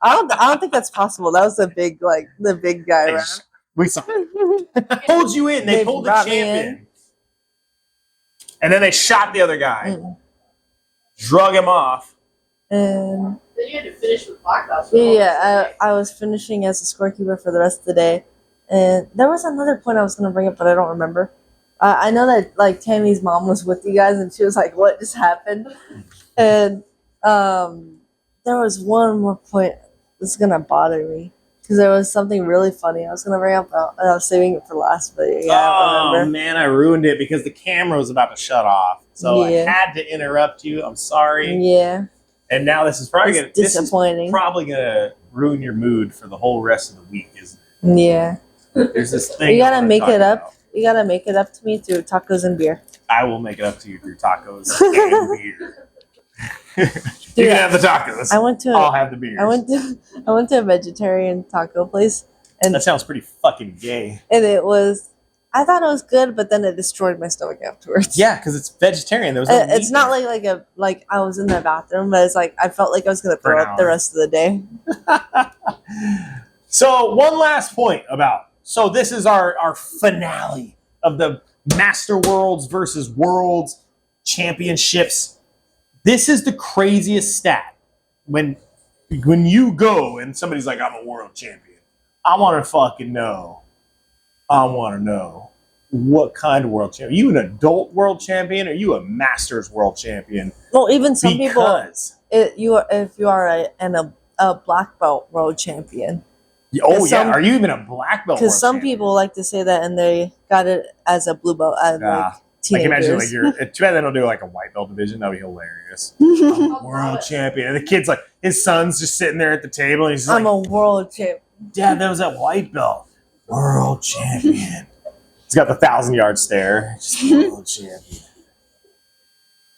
I don't think that's possible. That was the big guy They around. We saw. Pulled you in. They They pulled the brought me champion, and then they shot the other guy, Mm. drug him off. And Then you had to finish with black belts. I was finishing as a scorekeeper for the rest of the day. And there was another point I was going to bring up, but I don't remember. I know that like Tammy's mom was with you guys, and she was like, "What just happened?" And there was one more point that's going to bother me because there was something really funny I was going to bring up, and I was saving it for last. But yeah, I don't remember. Man, I ruined it because the camera was about to shut off, so Yeah. I had to interrupt you. I'm sorry. Yeah, And now this is probably it's gonna this is disappointing. probably gonna ruin your mood for the whole rest of the week. Isn't Yeah, it? There's this thing. you I gotta wanna make talk it up. about. You gotta make it up to me through tacos and beer. I will make it up to you through tacos and beer. You can have the tacos. I went to I'll have the beers. I went to a vegetarian taco place, and That sounds pretty fucking gay. I thought it was good, but then it destroyed my stomach afterwards. Yeah, because it's vegetarian. There was no It's meat not there. like I was in the bathroom, but it's like I felt like I was gonna For an throw up the hour. rest of the day. So one last point about. So this is our finale of the Master Worlds versus Worlds Championships. This is the craziest stat. When you go and somebody's like, I'm a world champion, I want to fucking know. I want to know what kind of world champion. Are you an adult world champion? Or are you a Masters world champion? Well, even some Because if you are a black belt world champion, oh yeah, some- are you even a black belt? because world some champion? people like to say that, and they got it as a blue belt as Yeah. like Like imagine like teenagers. you're too bad they don't do like a white belt division. That'd be hilarious. World champion. And the kid's like his son's just sitting there at the table and he's I'm like, a world champ. Dad, that was that white belt. World champion. He's got the 1,000-yard stare. Just world champion.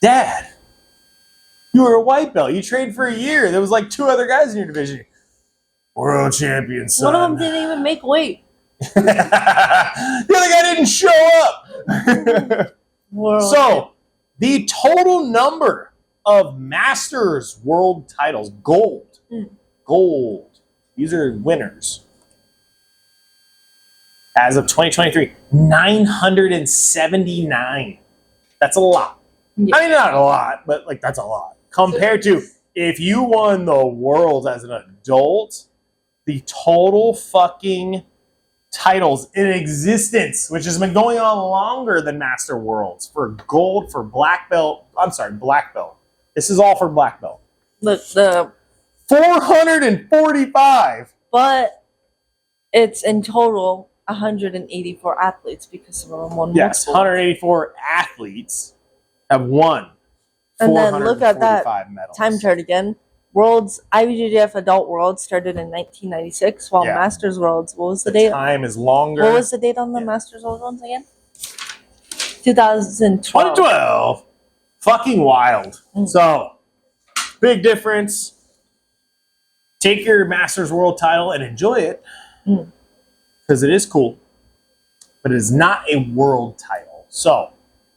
Dad, you were a white belt. You trained for a year. There was like 2 other guys in your division. World champion, son. One of them didn't even make weight. The other guy didn't show up. World So, the total number of Masters World titles, gold, these are winners. As of 2023, 979. That's a lot. Yeah. I mean, not a lot, but like that's a lot. Compared to if you won the Worlds as an adult, the total fucking titles in existence, which has been going on longer than Master Worlds, for gold, for black belt. Black belt. This is all for black belt. Look, the 445. but it's in total 184 athletes because some of them won Yes, multiple. 184 athletes have won. And then look at that 445 medals. time chart again. Worlds IBJJF Adult Worlds started in 1996, while Yeah. Masters Worlds. What was the The date? time is longer. What was the date on the Yeah. Masters World ones again? 2012. 2012. Fucking wild. Mm. So, big difference. Take your Masters World title and enjoy it. Mm. Because it is cool. But it is not a world title. So,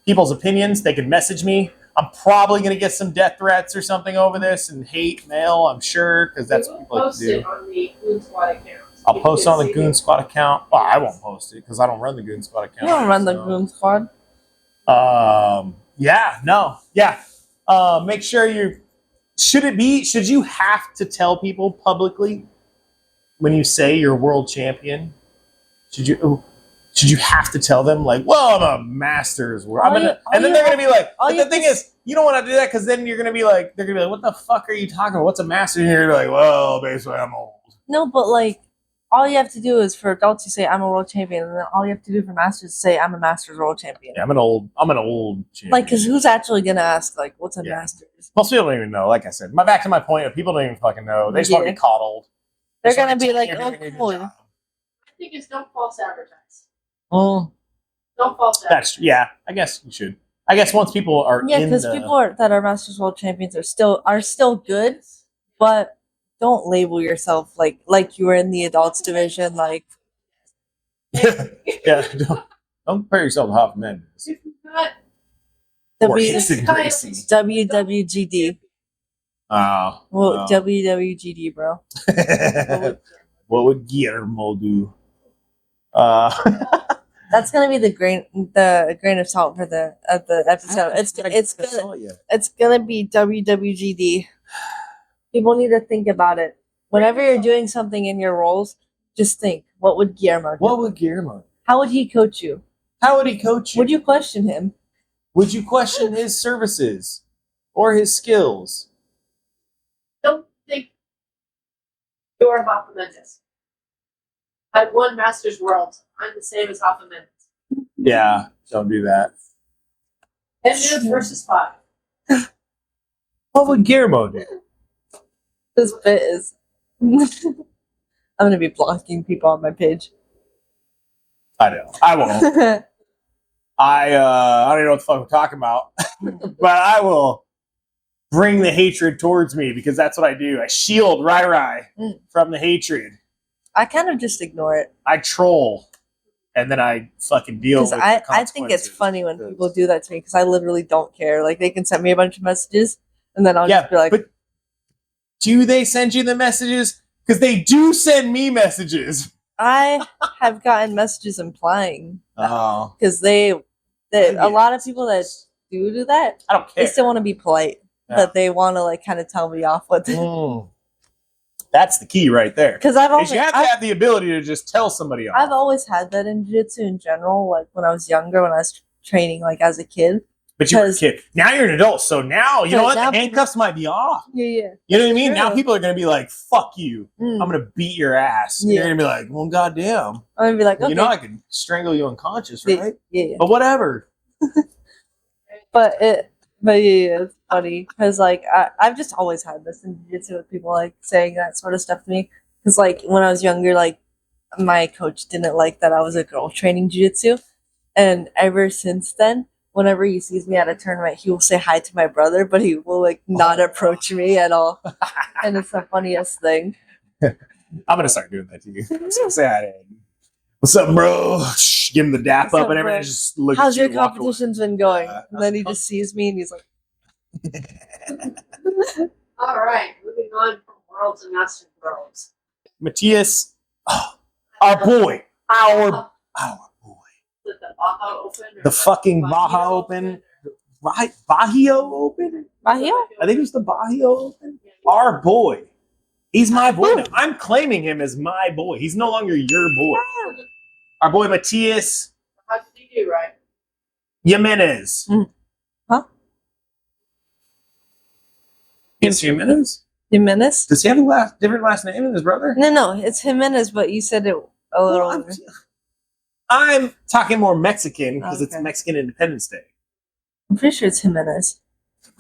people's opinions, they can message me. I'm probably going to get some death threats or something over this and hate mail, I'm sure, because that's what people like to Post do. it on the Goon Squad account. I'll post on the Goon Squad account. Well, I won't post it because I don't run the Goon Squad account. You don't run the so. Goon Squad. Make sure should you have to tell people publicly when you say you're world champion? Should you have to tell them like, well, I'm a master's world, and then they're gonna be like, but the thing is, you don't want to do that because then you're gonna be like, they're gonna be like, what the fuck are you talking about? What's a master? And you're gonna be like, well, basically, I'm old. No, but like, all you have to do is for adults, you say I'm a world champion, and then all you have to do for masters is say I'm a masters world champion. Yeah, I'm an old champion. Like, because who's actually gonna ask like, what's a masters? Most people don't even know. Like I said, back to my point, people don't even fucking know. They just want to be coddled. They're gonna be like, oh, cool. I think it's don't false advertise. Oh. Don't false advertise. I guess you should. I guess once people are because people that are masters world champions are still good, but don't label yourself like you were in the adults division. Like, yeah, don't compare yourself to Hoffman. If not, WWGD. WWGD, bro. What would Guillermo do? That's gonna be the grain of salt for the episode. It's gonna be WWGD. People need to think about it. Whenever you're doing something in your roles, just think, what would Guillermo do? What would Guillermo do? How would he coach you? How would he coach you? Would you question him? Would you question his services or his skills? don't think you're Hoffa Mendes. I've won Masters Worlds. I'm the same as Hoffa Mendes. Yeah, don't do that. 10 minutes versus 5. What would Guillermo do? This bit is. I'm gonna be blocking people on my page. I know. I won't. I don't even know what the fuck we're talking about. But I will bring the hatred towards me because that's what I do. I shield Rai from the hatred. I kind of just ignore it. I troll. And then I fucking deal with the consequences. I think it's funny when people do that to me because I literally don't care. Like, they can send me a bunch of messages and then I'll just be like... But do they send you the messages? Because they do send me messages. I have gotten messages implying Oh, because a lot of people that do that, I don't care. they still want to be polite, but they want to like kind of tell me off what. That's the key right there. Because you have to have the ability to just tell somebody off. I've always had that in jiu-jitsu in general. Like when I was younger, when I was training, like as a kid. But you were a kid. Now you're an adult, so now you know what? The handcuffs might be off. Yeah. You know what I mean? True. Now people are gonna be like, "Fuck you! I'm gonna beat your ass." Yeah. You're gonna be like, "Well, goddamn." I'm gonna be like, "Okay." You know, I could strangle you unconscious, right? Yeah. But whatever. But it's funny because like I've just always had this in jiu-jitsu with people like saying that sort of stuff to me. Because like when I was younger, like my coach didn't like that I was a girl training jiu-jitsu, and ever since then. Whenever he sees me at a tournament, he will say hi to my brother, but he will like not approach me at all. And it's the funniest thing. I'm gonna start doing that to you. So say hi to him. What's up, bro? Give him the dap up and everything. Just look. How's your competition's been going? And then he just sees me and he's like. All right, moving on from Worlds and Masters Worlds. Matthias, our boy, our boy. The Baja Open? The fucking Baja Open. Right? Bahio Open? Bahio? I think it was the Bahio Open. Our boy. He's my boy now. I'm claiming him as my boy. He's no longer your boy. Our boy Matthias. How did he do, right? Jimenez. Huh? It's Jimenez? Jimenez? Does he have a different last name than his brother? No, it's Jimenez, but you said it a little... I'm talking more Mexican because it's Mexican Independence Day. I'm pretty sure it's Jimenez.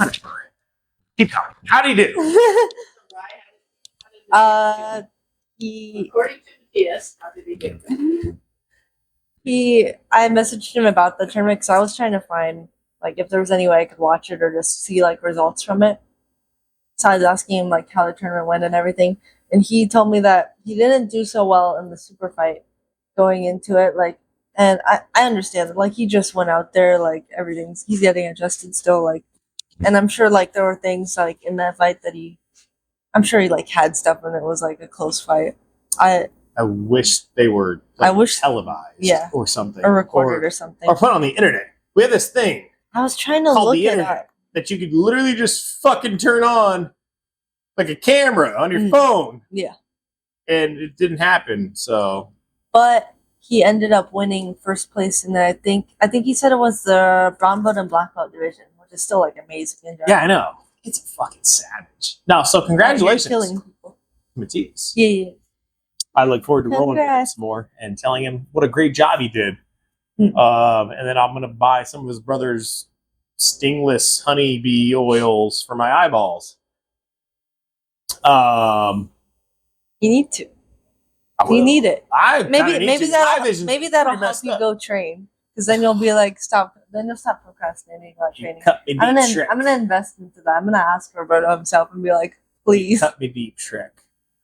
Keep going. How do you do? According to Matthias, how did he do? I messaged him about the tournament because I was trying to find like if there was any way I could watch it or just see like results from it. So I was asking him like how the tournament went and everything, and he told me that he didn't do so well in the super fight. Going into it, like, and I understand it. Like, he just went out there, like, he's getting adjusted still, like, and I'm sure, like, there were things, like, in that fight that I'm sure he, like, had stuff and it was, like, a close fight. I wish they were, like, televised or something. Or recorded or something. Or put on the internet. We have this thing. I was trying to look it up. That you could literally just fucking turn on, like, a camera on your phone. Yeah. And it didn't happen, so... But he ended up winning first place in the, I think he said it was the brown belt and black belt division, which is still like amazing. In Yeah, I know. It's a fucking savage. No, so congratulations, killing people. Matisse. Yeah. I look forward to rolling with him Congrats. some more and telling him what a great job he did. Hmm. And then I'm gonna buy some of his brother's stingless honeybee oils for my eyeballs. You need to. I You will. need it. I Maybe kinda need to. My that'll vision's maybe pretty that'll help messed you up. go train, because then you'll be like, stop. Then you'll stop procrastinating about You training. cut me I'm deep, Shrek. gonna invest into that. I'm gonna ask Roberto himself and be like, please. Cut me deep, Shrek.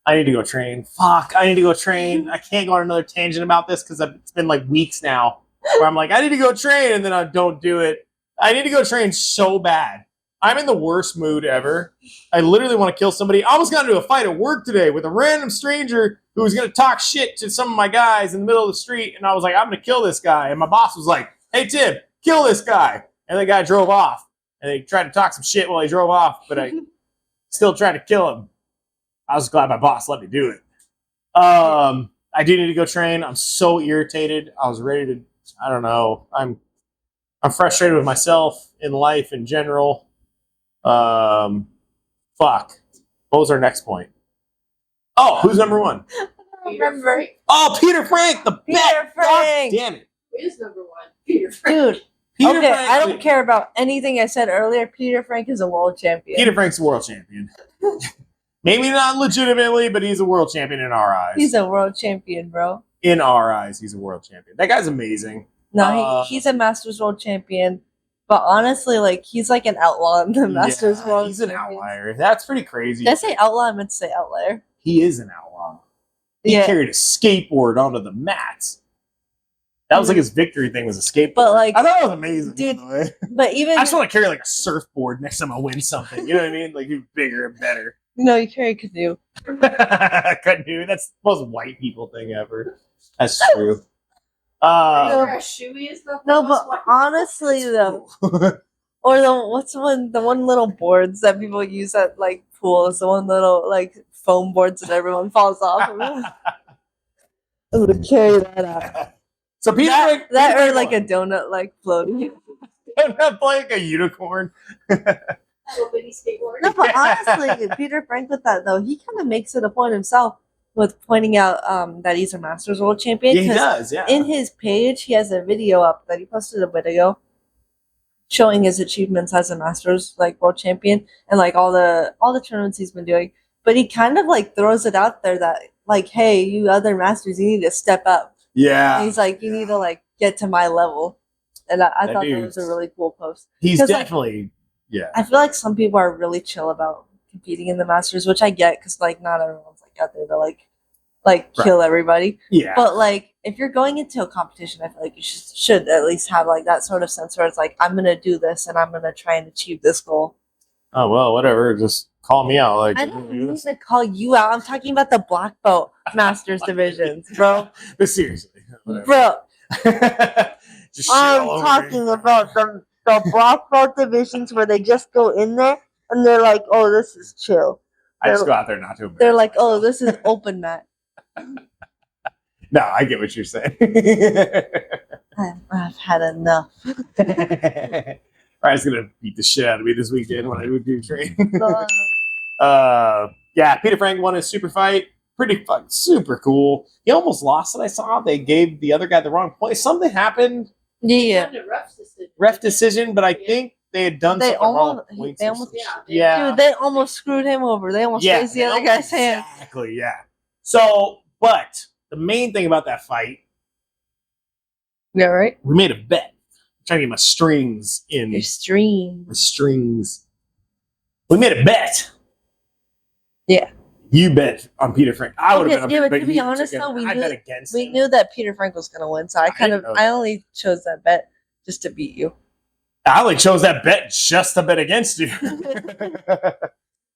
I need to go train. Fuck, I need to go train. I can't go on another tangent about this because it's been like weeks now where I'm like, I need to go train, and then I don't do it. I need to go train so bad. I'm in the worst mood ever. I literally want to kill somebody. I almost got into a fight at work today with a random stranger who was going to talk shit to some of my guys in the middle of the street, and I was like, I'm going to kill this guy. And my boss was like, hey, Tim, kill this guy. And the guy drove off, and they tried to talk some shit while he drove off, but I still tried to kill him. I was glad my boss let me do it. I do need to go train. I'm so irritated. I was ready to, I don't know. I'm frustrated with myself in life in general. Fuck. What was our next point? Oh, who's number one? Remember, Oh, Peter Frank, the Peter bet. God Frank. damn it. Who is number one? Peter Frank. Dude. Peter Okay, Frank, I don't care about anything I said earlier. Peter Frank is a world champion. Peter Frank's a world champion. Maybe not legitimately, but he's a world champion in our eyes. He's a world champion, bro. In our eyes, he's a world champion. That guy's amazing. No, he's a Masters world champion. But honestly, like, he's like an outlaw in the Masters Yeah, world. he's an Champions. outlier. That's pretty crazy. Did I say outlaw? I meant to say outlier. He is an outlaw. He Yeah. carried a skateboard onto the mats. That was like his victory thing was a skateboard. But, like, I thought it was amazing. dude, by the way. But even I just want to carry like a surfboard next time I win something. You know what I mean? Like who's bigger and better. no, you carry a canoe. Canoe. That's the most white people thing ever. That's true. Remember how shoe he is? No, but honestly though, or the one little boards that people use at like pools, the one little like foam boards that everyone falls off of. I'm gonna carry that out. So Peter Frank, That Peter or like Frank a donut like floating. not like a unicorn. Little bitty skateboard. No, but honestly, Peter Frank with that though, he kind of makes it a point himself with pointing out that he's a Masters World Champion. Yeah, he 'cause does. Yeah. in his page, he has a video up that he posted a bit ago, showing his achievements as a Masters like World Champion and like all the tournaments he's been doing. But he kind of like throws it out there that like, hey, you other Masters, you need to step up. Yeah. And he's like, you need to like get to my level. And I That thought that dude- was a really cool post. He's 'Cause, like, definitely. Yeah. I feel like some people are really chill about competing in the Masters, which I get because like not everyone's like out there to like kill everybody. Yeah. But like if you're going into a competition, I feel like you should at least have like that sort of sense where it's like I'm gonna do this and I'm gonna try and achieve this goal. Oh well, whatever. Just call me out. Like I don't need to call you out. I'm talking about the black belt Masters divisions, bro. But seriously, whatever. Bro, Just shit all I'm over talking me. about the black belt divisions where they just go in there and they're like, oh, this is chill. I just go out there not to embarrass They're like, oh, myself. this is open mat. No, I get what you're saying. I've had enough. Ryan's gonna beat the shit out of me this weekend when I do train. So, Yeah, Peter Frank won his super fight. Pretty fun, super cool. He almost lost it. I saw they gave the other guy the wrong point. Something happened, yeah. Under ref's decision. ref decision, but I think they had done They something wrong. almost- with points they or almost- some shit. yeah. Yeah, Dude, they almost screwed him over. They almost raised the other guy's hand. Exactly, yeah. So, but the main thing about that fight, Yeah, right? we made a bet. I'm trying to get my strings in. Your stream. The strings. We made a bet. Yeah. You bet on Peter Frank. I would have Okay, bet on yeah, Peter but to Frank. be You honest, took it. though, we I knew- bet against We him. knew that Peter Frank was going to win, so I didn't know I only chose that bet just to beat you. I only chose that bet just to bet against you.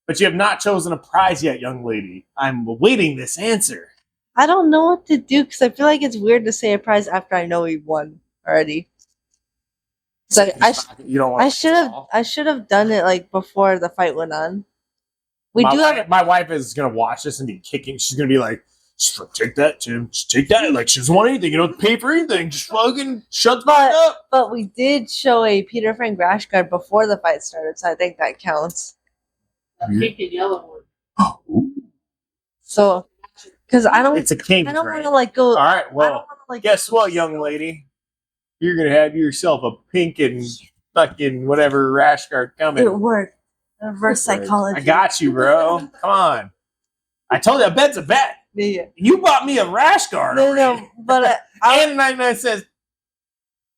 But you have not chosen a prize yet, young lady. I'm awaiting this answer. I don't know what to do because I feel like it's weird to say a prize after I know we won already. So You don't want I should have done it like before the fight went on. We do have my wife is gonna watch this and be kicking. She's gonna be like, Just take that, Tim. Just take that. Like, she doesn't want anything. You don't have to pay for anything. Just fucking shut the fuck up. But we did show a Peter Frank rash guard before the fight started, so I think that counts. The pink and yellow one. So, because I don't, It's a king. I don't right? want to like go. All right, I well, don't wanna, like, guess what, young lady? You're going to have yourself a pink and fucking whatever rash guard coming. It worked. Reverse psychology. I got you, bro. Come on. I told you, a bet's a bet. Yeah. You bought me a rash guard. No, already. no, but And 99 says,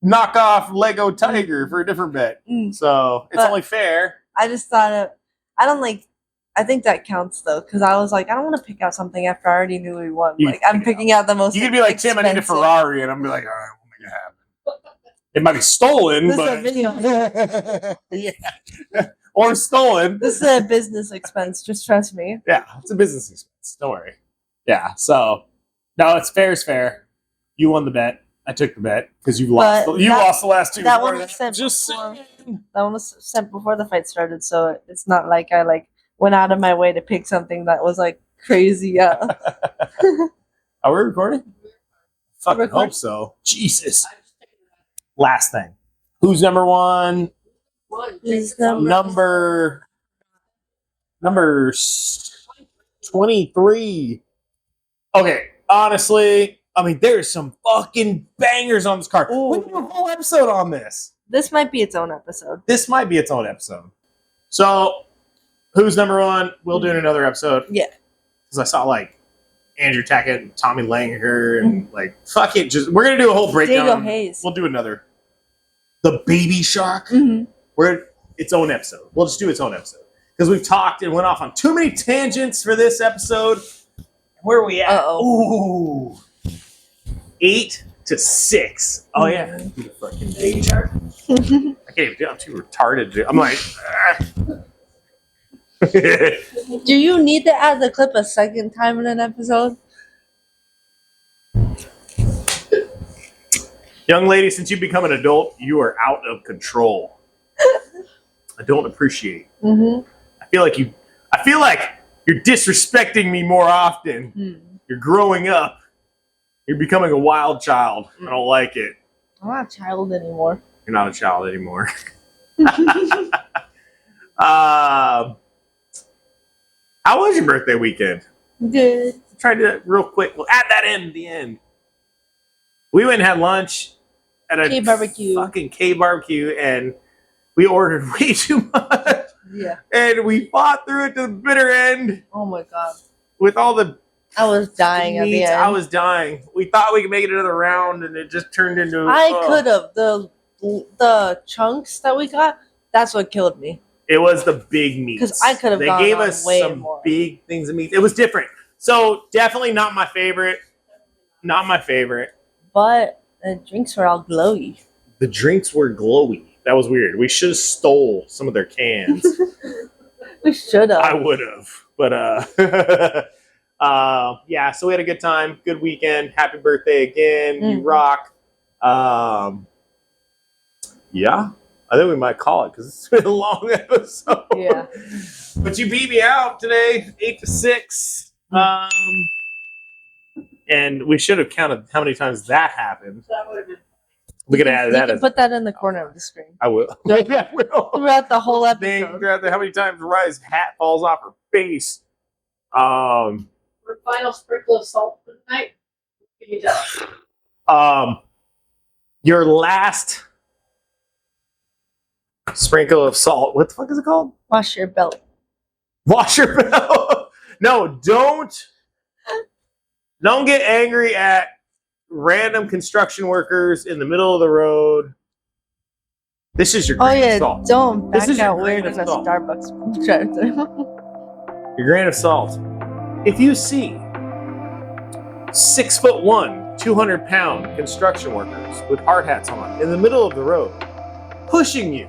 knock off Lego Tiger for a different bet. So it's But- only fair. I just thought I don't like. I think that counts though, because I was like, I don't want to pick out something after I already knew we won. You Like, I'm picking out the most. You could be like, Tim, I need a expensive. Ferrari. And I'm be like, all right, we'll make it happen. It might be stolen, This is a but. video. Yeah. Or stolen. This is a business expense. Just trust me. Yeah, it's a business expense. Don't worry. Yeah, so no, it's fair is fair. You won the bet. I took the bet because you lost. But You that- lost the last two. that before one was sent Just before. saying. That one was sent before the fight started, so it's not like I like went out of my way to pick something that was like crazy. Are we recording? Fucking Record. hope so. Jesus. Last thing. Who's number one? One. Is Number 23. Okay, honestly, I mean, there's some fucking bangers on this card. Ooh. We can do a whole episode on this. This might be its own episode. This might be its own episode. So, who's number one? We'll do it in another episode. Yeah. Because I saw like Andrew Tackett and Tommy Langer and like fuck it. Just we're gonna do a whole breakdown. Diego Hayes. We'll do another. The Baby Shark. Mhm. We're its own episode. We'll just do its own episode because we've talked and went off on too many tangents for this episode. Where are we at? Uh-oh. Ooh, 8-6. Oh yeah, Mhm. the fucking Baby Shark. I can't even do. I'm too retarded. To, I'm like. Do you need to add the clip a second time in an episode? Young lady, since you've become an adult, you are out of control. I don't appreciate. Mm-hmm. I feel like you're disrespecting me more often. You're growing up. You're becoming a wild child. I don't like it. I'm not a child anymore. You're not a child anymore. How was your birthday weekend? Good. Try to do that real quick. We'll add that in at the end. We went and had lunch at a K-barbecue. fucking K-barbecue, and we ordered way too much. Yeah. And we fought through it to the bitter end Oh my god. with all the I was dying at the meats. end. I was dying. We thought we could make it another round, and it just turned into. I could have. The chunks that we got, that's what killed me. It was the big meats. 'Cause I could have They gone gave on us way some more. big things of meat. It was different. So definitely not my favorite. Not my favorite. But the drinks were all glowy. The drinks were glowy. That was weird. We should have stole some of their cans. We should have. I would have, but yeah. So we had a good time, good weekend. Happy birthday again! You Mhm. rock. Yeah, I think we might call it because it's been a long episode. Yeah. But you beat me out today, 8-6. And we should have counted how many times that happened. That would have been. We could add You that can as put that in the corner of the screen. I will. Yeah, I will. Throughout the whole Thing, episode. how many times Rye's hat falls off her face. For final sprinkle of salt for the night. Can you tell? Your last sprinkle of salt. What the fuck is it called? Wash your belt. Wash your belt. No, don't get angry at random construction workers in the middle of the road. This is your Oh grain yeah, of salt. don't This back is your out weird grain in of a salt. Starbucks drive-thru. Your grain of salt. If you see 6'1", 200-pound construction workers with hard hats on in the middle of the road, pushing you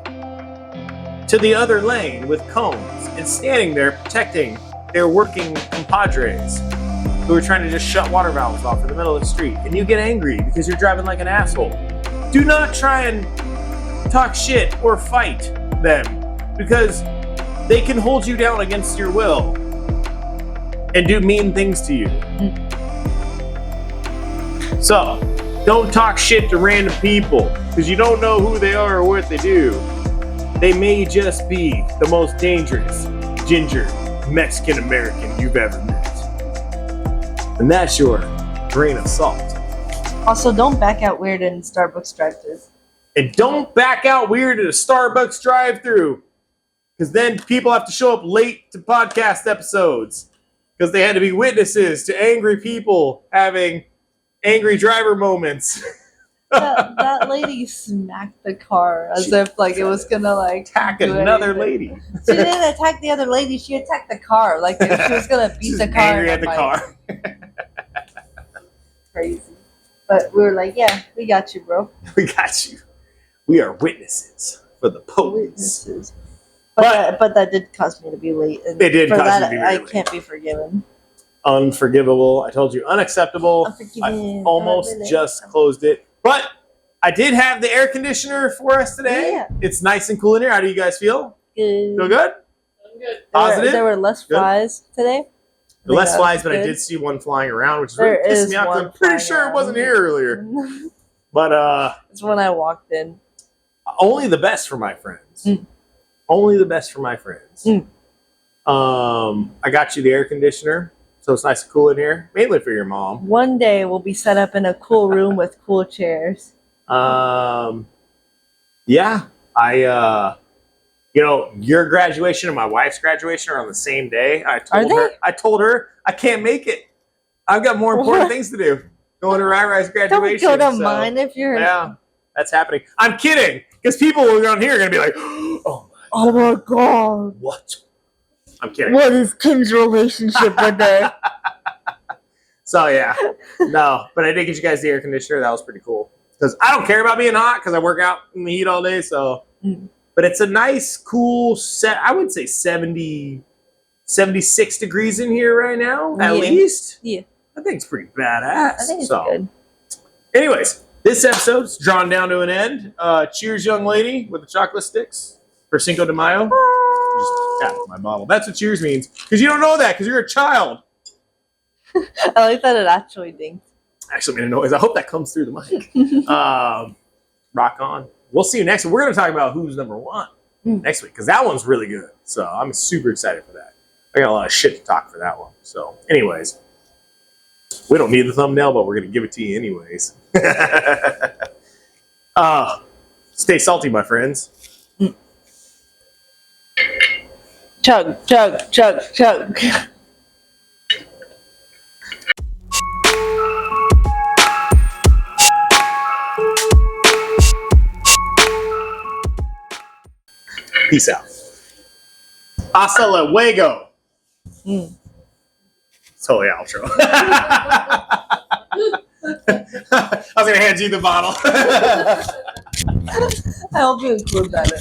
to the other lane with cones and standing there protecting their working compadres who are trying to just shut water valves off in the middle of the street, and you get angry because you're driving like an asshole, do not try and talk shit or fight them, because they can hold you down against your will and do mean things to you. So, don't talk shit to random people because you don't know who they are or what they do. They may just be the most dangerous ginger Mexican American you've ever met. And that's your grain of salt. Also, don't back out weird in Starbucks drive-thrus. And don't back out weird at a Starbucks drive-thru because then people have to show up late to podcast episodes because they had to be witnesses to angry people having angry driver moments. That lady smacked the car as if like it was gonna like Attack do another anything. lady. She didn't attack the other lady. She attacked the car. Like if she was gonna beat She's the car. angry in at the a fight. car. Crazy. But we were like, yeah, we got you, bro. We got you. We are witnesses for the police. Witnesses. But that did cause me to be late. And It did for cause you that, to be I really late. can't be forgiven. Unforgivable. I told you, unacceptable. Unforgiven. I almost just closed it. But I did have the air conditioner for us today. Yeah. It's nice and cool in here. How do you guys feel? Good. Feel good? I'm good. Positive? There were less Good. flies today. The less Yeah, flies, but I good. did see one flying around, which is There really pissed is me off. 'Cause one I'm pretty flying sure it wasn't around. here earlier. But It's when I walked in. only the best for my friends. Mm. Only the best for my friends. Mm. I got you the air conditioner, so it's nice and cool in here, mainly for your mom. One day we'll be set up in a cool room with cool chairs. Yeah, your graduation and my wife's graduation are on the same day. I told her I can't make it. I've got more important What? things to do. Going to Rai-Rai's Don't graduation. go to so, mine if you're. Yeah, that's happening. I'm kidding, because people who are on here are gonna be like, "Oh my, Oh my god! what?" I'm kidding. What is Tim's relationship with her? So yeah, no, but I did get you guys the air conditioner. That was pretty cool because I don't care about being hot because I work out in the heat all day. So, but it's a nice, cool set. I would say 76 degrees in here right now, at Yeah. least. Yeah. I think it's pretty badass. I think it's so, good. anyways, this episode's drawn down to an end. Cheers, young lady with the chocolate sticks for Cinco de Mayo. Just tapped my bottle. That's what cheers means because you don't know that because you're a child. I like that it actually dinged. Actually made a noise. I hope that comes through the mic. Rock on. We'll see you next week. We're going to talk about who's number one next week because that one's really good. So I'm super excited for that. I got a lot of shit to talk for that one. So anyways, we don't need the thumbnail, but we're going to give it to you anyways. Stay salty, my friends. Chug, chug, chug, chug. Peace out. Hasta luego. Totally outro. I was going to hand you the bottle. I hope you include that in.